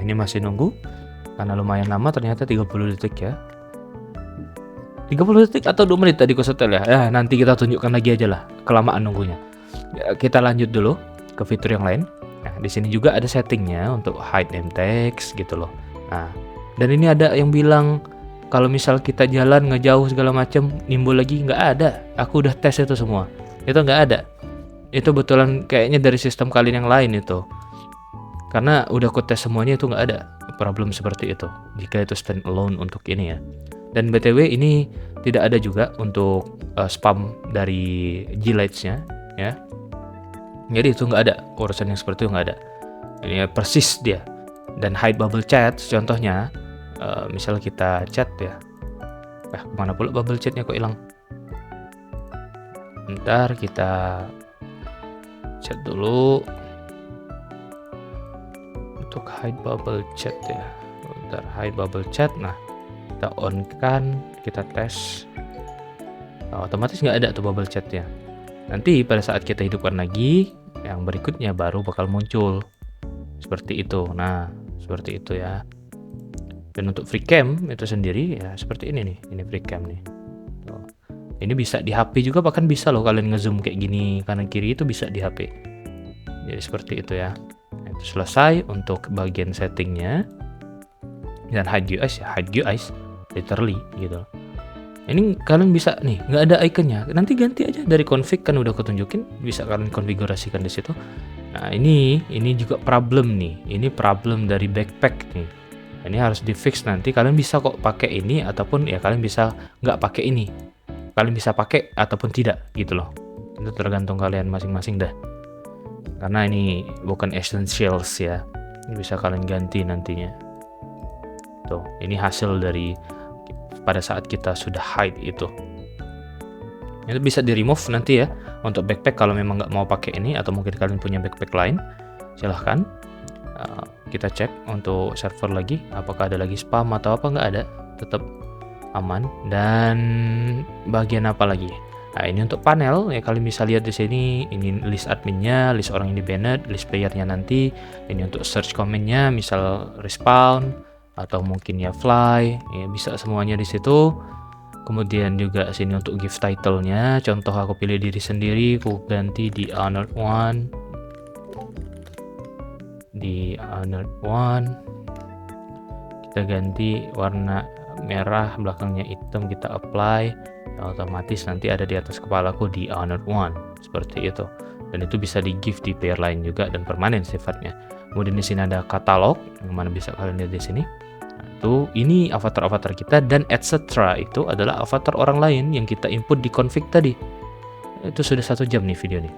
Ini masih nunggu karena lumayan lama, ternyata 30 detik ya. 30 detik atau 2 menit tadi ku setel ya. Ya, nanti kita tunjukkan lagi aja lah kelamaan nunggunya. Ya, kita lanjut dulu ke fitur yang lain. Nah, di sini juga ada settingnya untuk hide name text gitu loh. Nah, dan ini ada yang bilang kalau misal kita jalan ngejauh segala macam nimbul lagi, nggak ada. Aku udah tes itu semua. Itu nggak ada. Itu betulan kayaknya dari sistem kalian yang lain itu. Karena udah aku tes semuanya itu nggak ada problem seperti itu jika itu stand alone untuk ini ya. Dan BTW ini tidak ada juga untuk spam dari G-Lights-nya ya. Jadi itu nggak ada, urusan yang seperti itu nggak ada. Ini persis dia. Dan hide bubble chat contohnya, misal kita chat ya. Kemana pula bubble chatnya kok hilang? Ntar kita chat dulu. Untuk hide bubble chat ya, bentar, hide bubble chat. Nah, kita on kan, kita tes, otomatis nggak ada tuh bubble chatnya. Nanti pada saat kita hidupkan lagi, yang berikutnya baru bakal muncul seperti itu. Nah, seperti itu ya. Dan untuk free cam itu sendiri ya seperti ini nih, ini free cam nih. Tuh. Ini bisa di HP juga, bahkan bisa loh kalian ngezoom kayak gini kanan kiri, itu bisa di HP. Jadi seperti itu ya. Itu selesai untuk bagian settingnya. Dan hide GUIs ya, hide GUIs literally gitu. Ini kalian bisa nih, nggak ada ikonnya, nanti ganti aja dari config, kan udah aku tunjukin, bisa kalian konfigurasikan di situ. Nah ini juga problem nih, ini problem dari backpack nih. Ini harus di fix, nanti kalian bisa kok pakai ini ataupun ya kalian bisa nggak pakai ini. Kalian bisa pakai ataupun tidak gitu loh. Itu tergantung kalian masing-masing dah. Karena ini bukan essentials ya. Ini bisa kalian ganti nantinya. Tuh, ini hasil dari pada saat kita sudah hide itu. Itu bisa di remove nanti ya untuk backpack kalau memang nggak mau pakai ini, atau mungkin kalian punya backpack lain, silahkan. Kita cek untuk server lagi apakah ada lagi spam atau apa, nggak ada, tetap aman. Dan bagian apa lagi? Nah ini untuk panel ya, kalian bisa lihat di sini, ini list adminnya, list orang yang di banned, list playernya nanti. Ini untuk search commandnya, misal respawn atau mungkin ya fly, ya bisa semuanya di situ. Kemudian juga sini untuk give title-nya, contoh aku pilih diri sendiri, aku ganti di honored one, kita ganti warna merah, belakangnya hitam, kita apply, otomatis nanti ada di atas kepalaku di honored one, seperti itu. Dan itu bisa di give di player lain juga dan permanen sifatnya. Kemudian di sini ada katalog, yang mana bisa kalian lihat di sini. Nah, itu ini avatar-avatar kita, dan etc. itu adalah avatar orang lain yang kita input di config tadi. Itu sudah 1 jam nih video nih.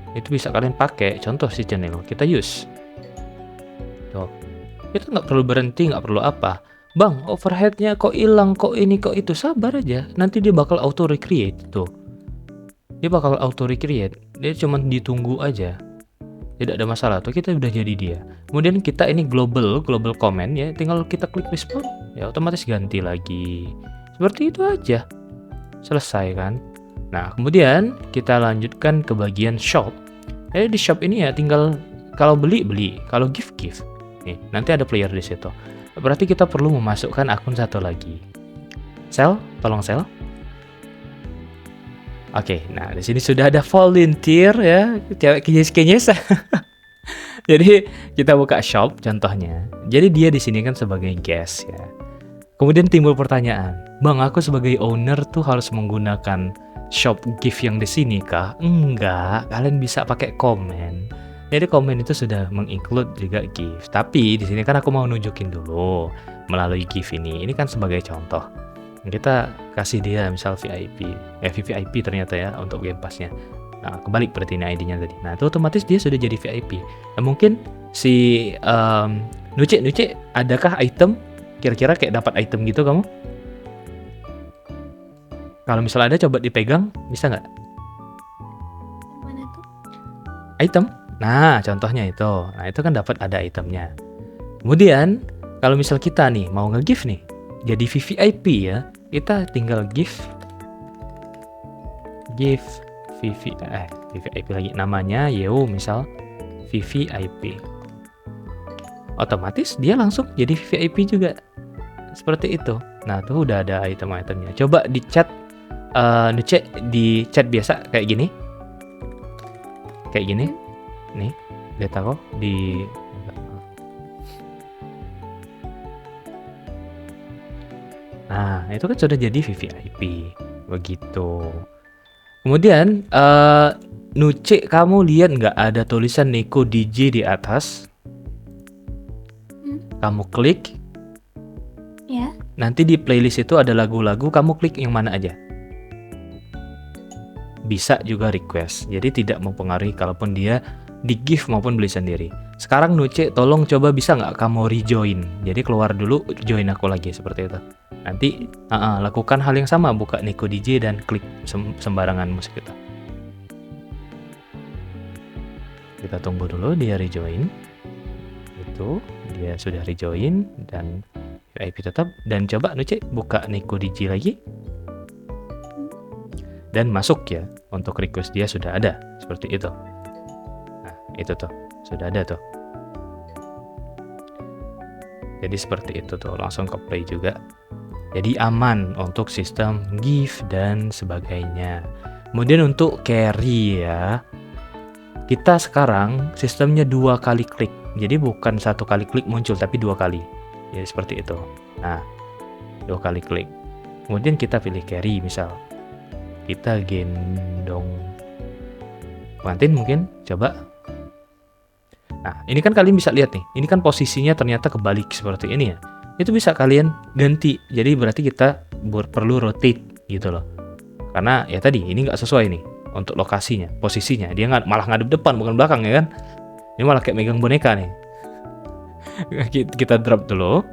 Nah, itu bisa kalian pakai, contoh si channel kita use. Tuh, kita nggak perlu berhenti, nggak perlu apa. Bang, overheadnya kok hilang, kok ini, kok itu, sabar aja. Nanti dia bakal auto recreate tuh. Dia bakal auto recreate. Dia cuma ditunggu aja. Tidak ada masalah tuh, kita udah jadi dia. Kemudian kita ini global comment ya, tinggal kita klik respawn ya otomatis ganti lagi. Seperti itu aja. Selesai kan? Nah, kemudian kita lanjutkan ke bagian shop. Di shop ini ya tinggal kalau beli, kalau give. Nih, nanti ada player di situ. Berarti kita perlu memasukkan akun satu lagi. Sel, tolong sel. Oke, nah di sini sudah ada volunteer ya, cewek kinyes. Jadi kita buka shop contohnya. Jadi dia di sini kan sebagai guest ya. Kemudian timbul pertanyaan, Bang, aku sebagai owner tuh harus menggunakan shop gift yang di sini kah? Enggak, kalian bisa pakai komen. Jadi komen itu sudah menginclude juga gift. Tapi di sini kan aku mau nunjukin dulu melalui gift ini. Ini kan sebagai contoh. Kita kasih dia misal VIP, VVIP ternyata ya untuk Game Pass-nya. Nah, kebalik berarti ini ID-nya tadi. Nah, itu otomatis dia sudah jadi VIP. Nah, mungkin si Nuce, adakah item kira-kira kayak dapat item gitu kamu? Kalau misalnya ada, coba dipegang, bisa nggak? Mana tuh? Item. Nah, contohnya itu. Nah, itu kan dapat ada itemnya. Kemudian, kalau misal kita nih mau nge-gift nih, jadi VVIP ya, kita tinggal give VVIP lagi, namanya Yeo misal VVIP. Otomatis dia langsung jadi VVIP juga. Seperti itu. Nah, tuh udah ada item-itemnya. Coba di chat di chat biasa kayak gini. Nih, lihat aku di Nah, itu kan sudah jadi VVIP. Begitu. Kemudian, Nuce, kamu lihat nggak ada tulisan Neko DJ di atas? Kamu klik. Ya. Nanti di playlist itu ada lagu-lagu, kamu klik yang mana aja. Bisa juga request. Jadi tidak mempengaruhi kalaupun dia di give maupun beli sendiri. Sekarang Nuce, tolong coba bisa nggak kamu rejoin. Jadi keluar dulu, join aku lagi seperti itu. Nanti lakukan hal yang sama, buka Neko DJ dan klik sembarangan musik itu. Kita tunggu dulu dia rejoin. Itu dia sudah rejoin dan VIP tetap. Dan coba Nuce buka Neko DJ lagi. Dan masuk ya, untuk request dia sudah ada seperti itu. Nah, itu tuh sudah ada tuh. Jadi seperti itu tuh, langsung ke play juga. Jadi aman untuk sistem gift dan sebagainya. Kemudian untuk carry ya, kita sekarang sistemnya 2 kali klik. Jadi bukan 1 kali klik muncul, tapi 2 kali. Jadi seperti itu. Nah, 2 kali klik. Kemudian kita pilih carry misal. Kita gendong pengantin mungkin, coba. Nah, ini kan kalian bisa lihat nih. Ini kan posisinya ternyata kebalik seperti ini ya. Itu bisa kalian ganti. Jadi berarti kita perlu rotate gitu loh. Karena ya tadi ini nggak sesuai nih untuk lokasinya, posisinya. Dia malah ngadep depan bukan belakang ya kan. Ini malah kayak megang boneka nih. Kita drop dulu.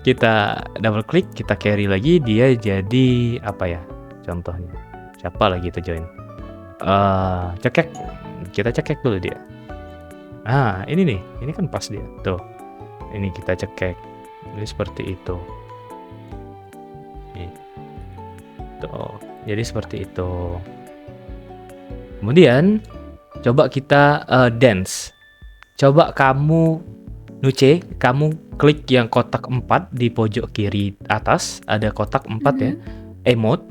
Kita double klik, kita carry lagi, dia jadi apa ya? Contohnya. Siapa lagi kita join? Cekek. Kita cekek dulu dia. Nah, ini nih. Ini kan pas dia. Tuh. Ini kita cekek. Jadi seperti itu. Nih. Tuh. Jadi seperti itu. Kemudian coba kita dance. Coba kamu Nuce, kamu klik yang kotak 4 di pojok kiri atas, ada kotak 4 ya, emote.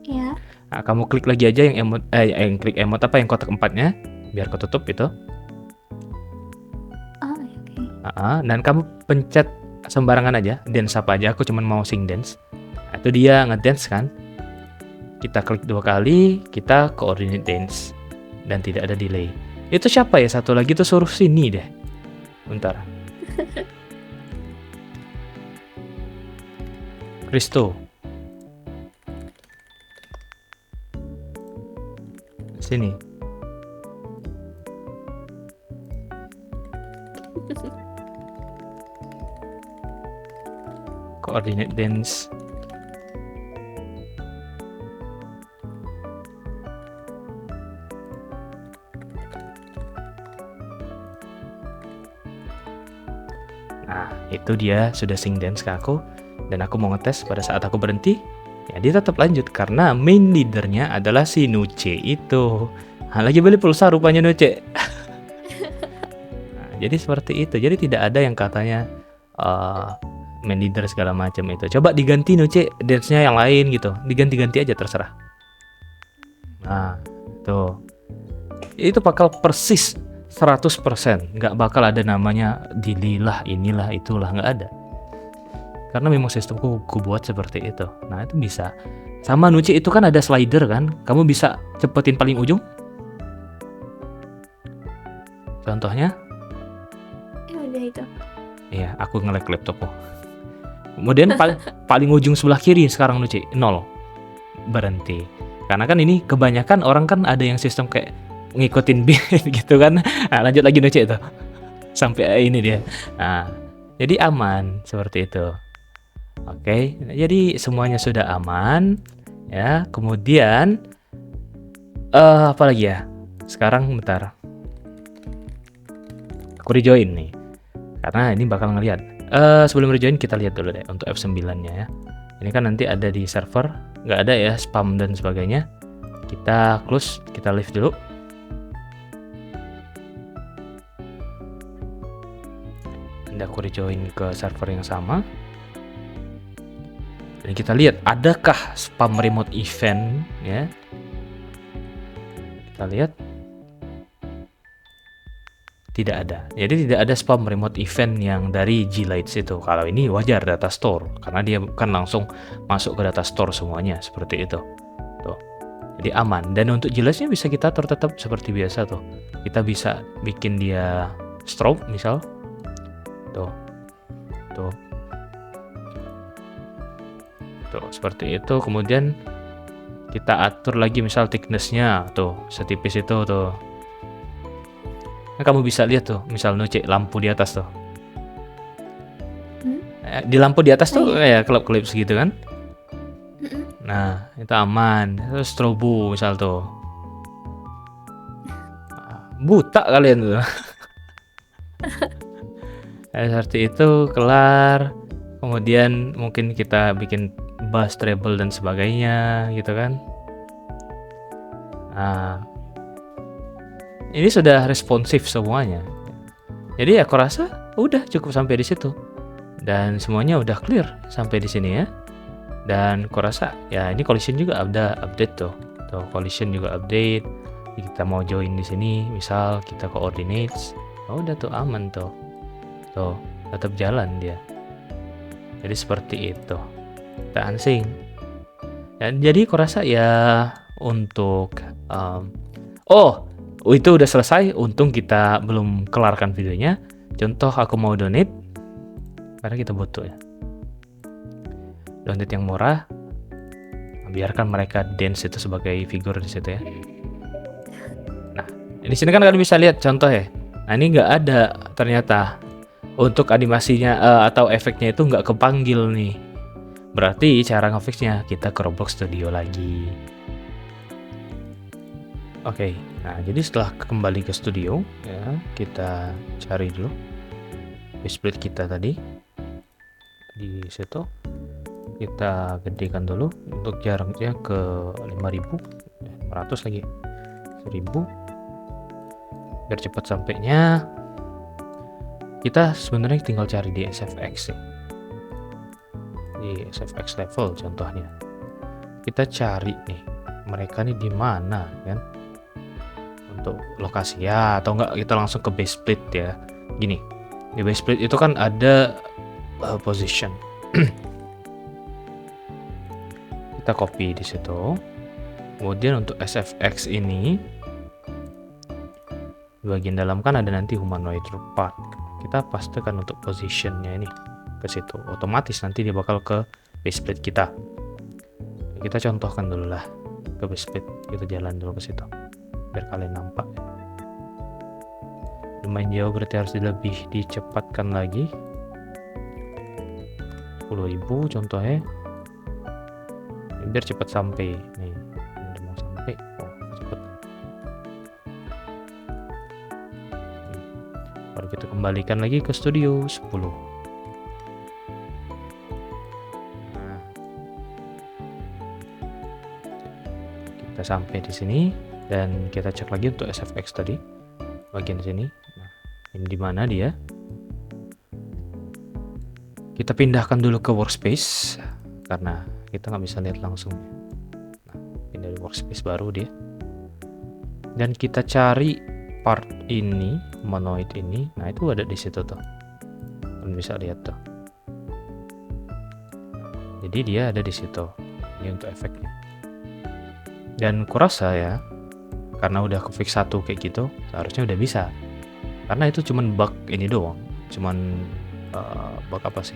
Ya. Nah, kamu klik lagi aja yang emote, yang klik emote apa yang kotak 4-nya, biar ketutup itu. Oh, oke. Dan kamu pencet sembarangan aja, dance apa aja, aku cuma mau sing dance. Nah, itu dia ngedance kan. Kita klik 2 kali, kita coordinate dance dan tidak ada delay. Itu siapa ya? Satu lagi tuh suruh sini deh. Bentar. Kristo. Sini. Coordinate dance. Nah, itu dia sudah sing dance ke aku. Dan aku mau ngetes pada saat aku berhenti, ya dia tetap lanjut karena main leadernya adalah si Nuce itu. Nah, lagi beli pulsa rupanya Nuce. Nah, jadi seperti itu. Jadi tidak ada yang katanya main leader segala macam itu. Coba diganti Nuce dance-nya yang lain gitu. Diganti-ganti aja terserah. Nah, tuh. Itu bakal persis 100%, nggak bakal ada namanya dililah, inilah, itulah, nggak ada. Karena memang sistemku buat seperti itu. Nah, itu bisa. Sama Nuce itu kan ada slider kan, kamu bisa cepetin paling ujung. Contohnya? Udah itu. Iya, aku nge-lag laptopku. Kemudian paling ujung sebelah kiri sekarang Nuce, 0. Berhenti. Karena kan ini kebanyakan orang kan ada yang sistem kayak ngikutin beat gitu kan. Nah, lanjut lagi Nuce itu sampai ini dia. Nah, jadi aman seperti itu. Oke, jadi semuanya sudah aman ya. Kemudian apa lagi ya? Sekarang bentar, aku rejoin nih karena ini bakal ngelihat. Sebelum rejoin kita lihat dulu deh untuk F9-nya ya. Ini kan nanti ada di server, nggak ada ya spam dan sebagainya. Kita close, kita leave dulu. Dan aku rejoin ke server yang sama. Dan kita lihat adakah spam remote event ya. Kita lihat tidak ada. Jadi tidak ada spam remote event yang dari G-Lights itu. Kalau ini wajar data store karena dia kan langsung masuk ke data store semuanya seperti itu. Tuh. Jadi aman. Dan untuk G-Lights-nya bisa kita atur tetap seperti biasa tuh. Kita bisa bikin dia strobe misal. Tuh. Seperti itu. Kemudian kita atur lagi misal thickness-nya tuh setipis itu tuh. Nah, kamu bisa lihat tuh misal Nuce lampu di atas tuh. Di lampu di atas tuh ya kelap-kelip segitu kan. Nah, itu aman. Terus strobo misal tuh. Buta kalian tuh. Seperti itu, kelar. Kemudian mungkin kita bikin bass, treble dan sebagainya gitu kan. Nah, ini sudah responsif semuanya. Jadi aku rasa udah cukup sampai di situ. Dan semuanya udah clear sampai di sini ya. Dan aku rasa ya ini collision juga ada update tuh. Tuh collision juga update. Kita mau join di sini, misal kita coordinates. Oh, udah tuh aman tuh. Tuh, tetap jalan dia. Jadi seperti itu. Kita unsync. Dan jadi aku rasa ya untuk oh, itu udah selesai. Untung kita belum kelarkan videonya. Contoh aku mau donate karena kita butuh ya. Donate yang murah. Biarkan mereka dance itu sebagai figur di situ ya. Nah, di sini kan kalian bisa lihat contoh ya. Nah, ini nggak ada ternyata untuk animasinya atau efeknya itu nggak kepanggil nih. Berarti cara ngefixnya kita ke Roblox Studio lagi. Oke, nah jadi setelah kembali ke studio ya, kita cari dulu split kita tadi di situ. Kita gedekan dulu untuk jaraknya ke 5.500 lagi 1.000 biar cepat sampainya. Kita sebenarnya tinggal cari di SFX nih, di SFX level contohnya. Kita cari nih mereka nih di mana kan untuk lokasi ya, atau enggak kita langsung ke base split ya. Gini, di base split itu kan ada position. Kita copy di situ. Kemudian untuk SFX ini di bagian dalam kan ada nanti humanoid part. Kita pastikan untuk positionnya ini ke situ. Otomatis nanti dia bakal ke base split kita. Kita contohkan dulu lah ke base split. Kita jalan dulu ke situ biar kalian nampak. Lumayan jauh berarti harus lebih dicepatkan lagi. 10.000 contohnya. Biar cepat sampai nih, udah mau sampai. Oh, cepet. Baru kita kembalikan lagi ke studio 10. Nah, kita sampai di sini dan kita cek lagi untuk SFX tadi bagian sini. Nah, ini di mana dia? Kita pindahkan dulu ke workspace karena kita nggak bisa lihat langsung. Nah, pindah di workspace baru dia. Dan kita cari part ini, humanoid ini. Nah, itu ada di situ tuh. Kalian bisa lihat tuh. Jadi dia ada di situ. Ini untuk efeknya. Dan kurasa ya, karena udah ke fix satu kayak gitu, seharusnya udah bisa. Karena itu cuman bug ini doang. Cuman bug apa sih?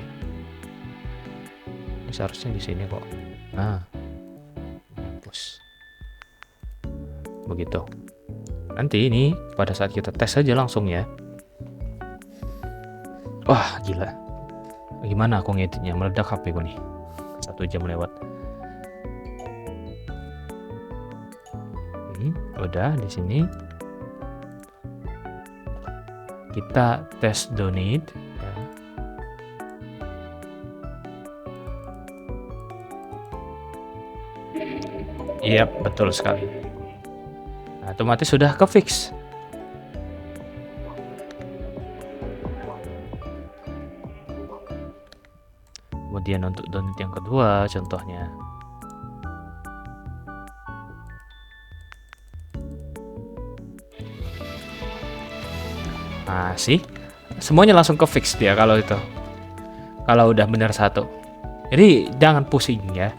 Seharusnya di sini kok. Nah, hapus. Begitu. Nanti ini pada saat kita tes aja langsung ya. Wah, gila. Gimana aku ngeditnya? Meledak HP ku nih. 1 jam lewat. Udah di sini. Kita tes donate. Ya. Iya, betul sekali. Nah, otomatis sudah ke fix. Kemudian untuk donate yang kedua contohnya. Nah, sih. Semuanya langsung ke fix dia kalau itu. Kalau udah benar satu. Jadi jangan pusing ya.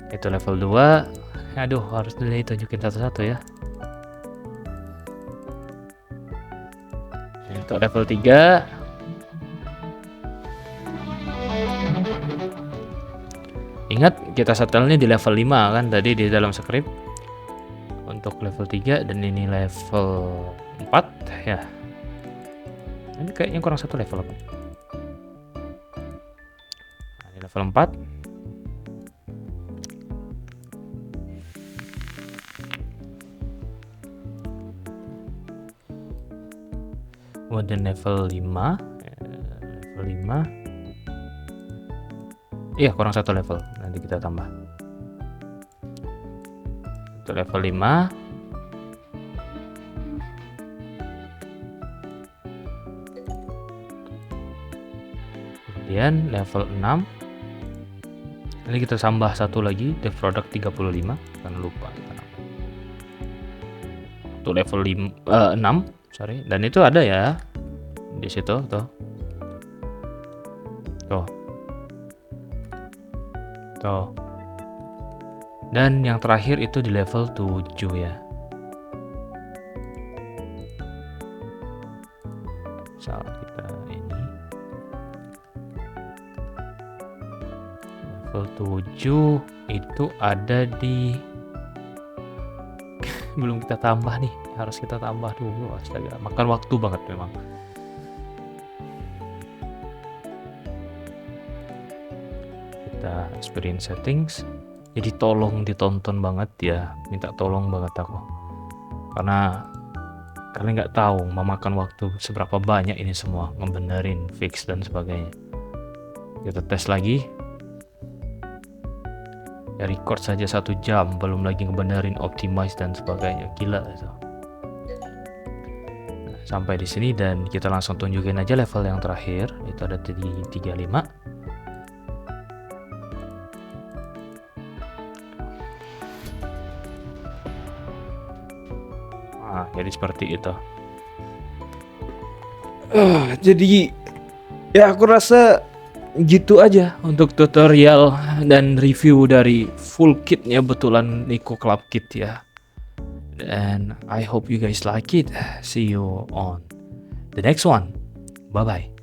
Itu level 2. Aduh, harus ditunjukin satu-satu ya. Untuk level 3. Ingat kita setelnya di level 5 kan tadi di dalam script. Untuk level 3 dan ini level 4 ya. Ini kayaknya kurang satu level apa? Nah, ini level 4. Kemudian level 5. Level 5. Iya, kurang satu level. Nanti kita tambah. Untuk level 5. Kemudian level 6. Ini kita tambah satu lagi, dev product 35. Jangan lupa. Untuk level 6, sorry. Dan itu ada ya di situ tuh. Tuh. Tuh. Dan yang terakhir itu di level 7 ya. Misal kita ini level 7 itu ada di belum kita tambah nih, harus kita tambah dulu. Astaga, makan waktu banget memang. Kita experience settings. Jadi tolong ditonton banget ya, minta tolong banget aku. Karena kalian nggak tahu memakan waktu seberapa banyak ini semua, ngebenerin, fix dan sebagainya. Kita tes lagi. Ya record saja 1 jam, belum lagi ngebenerin, optimize dan sebagainya. Gila itu. Nah, sampai di sini dan kita langsung tunjukin aja level yang terakhir. Itu ada di 35. Nah, jadi seperti itu. Jadi ya aku rasa gitu aja untuk tutorial dan review dari full kitnya betulan Niko Club Kit ya. And I hope you guys like it. See you on the next one. Bye bye.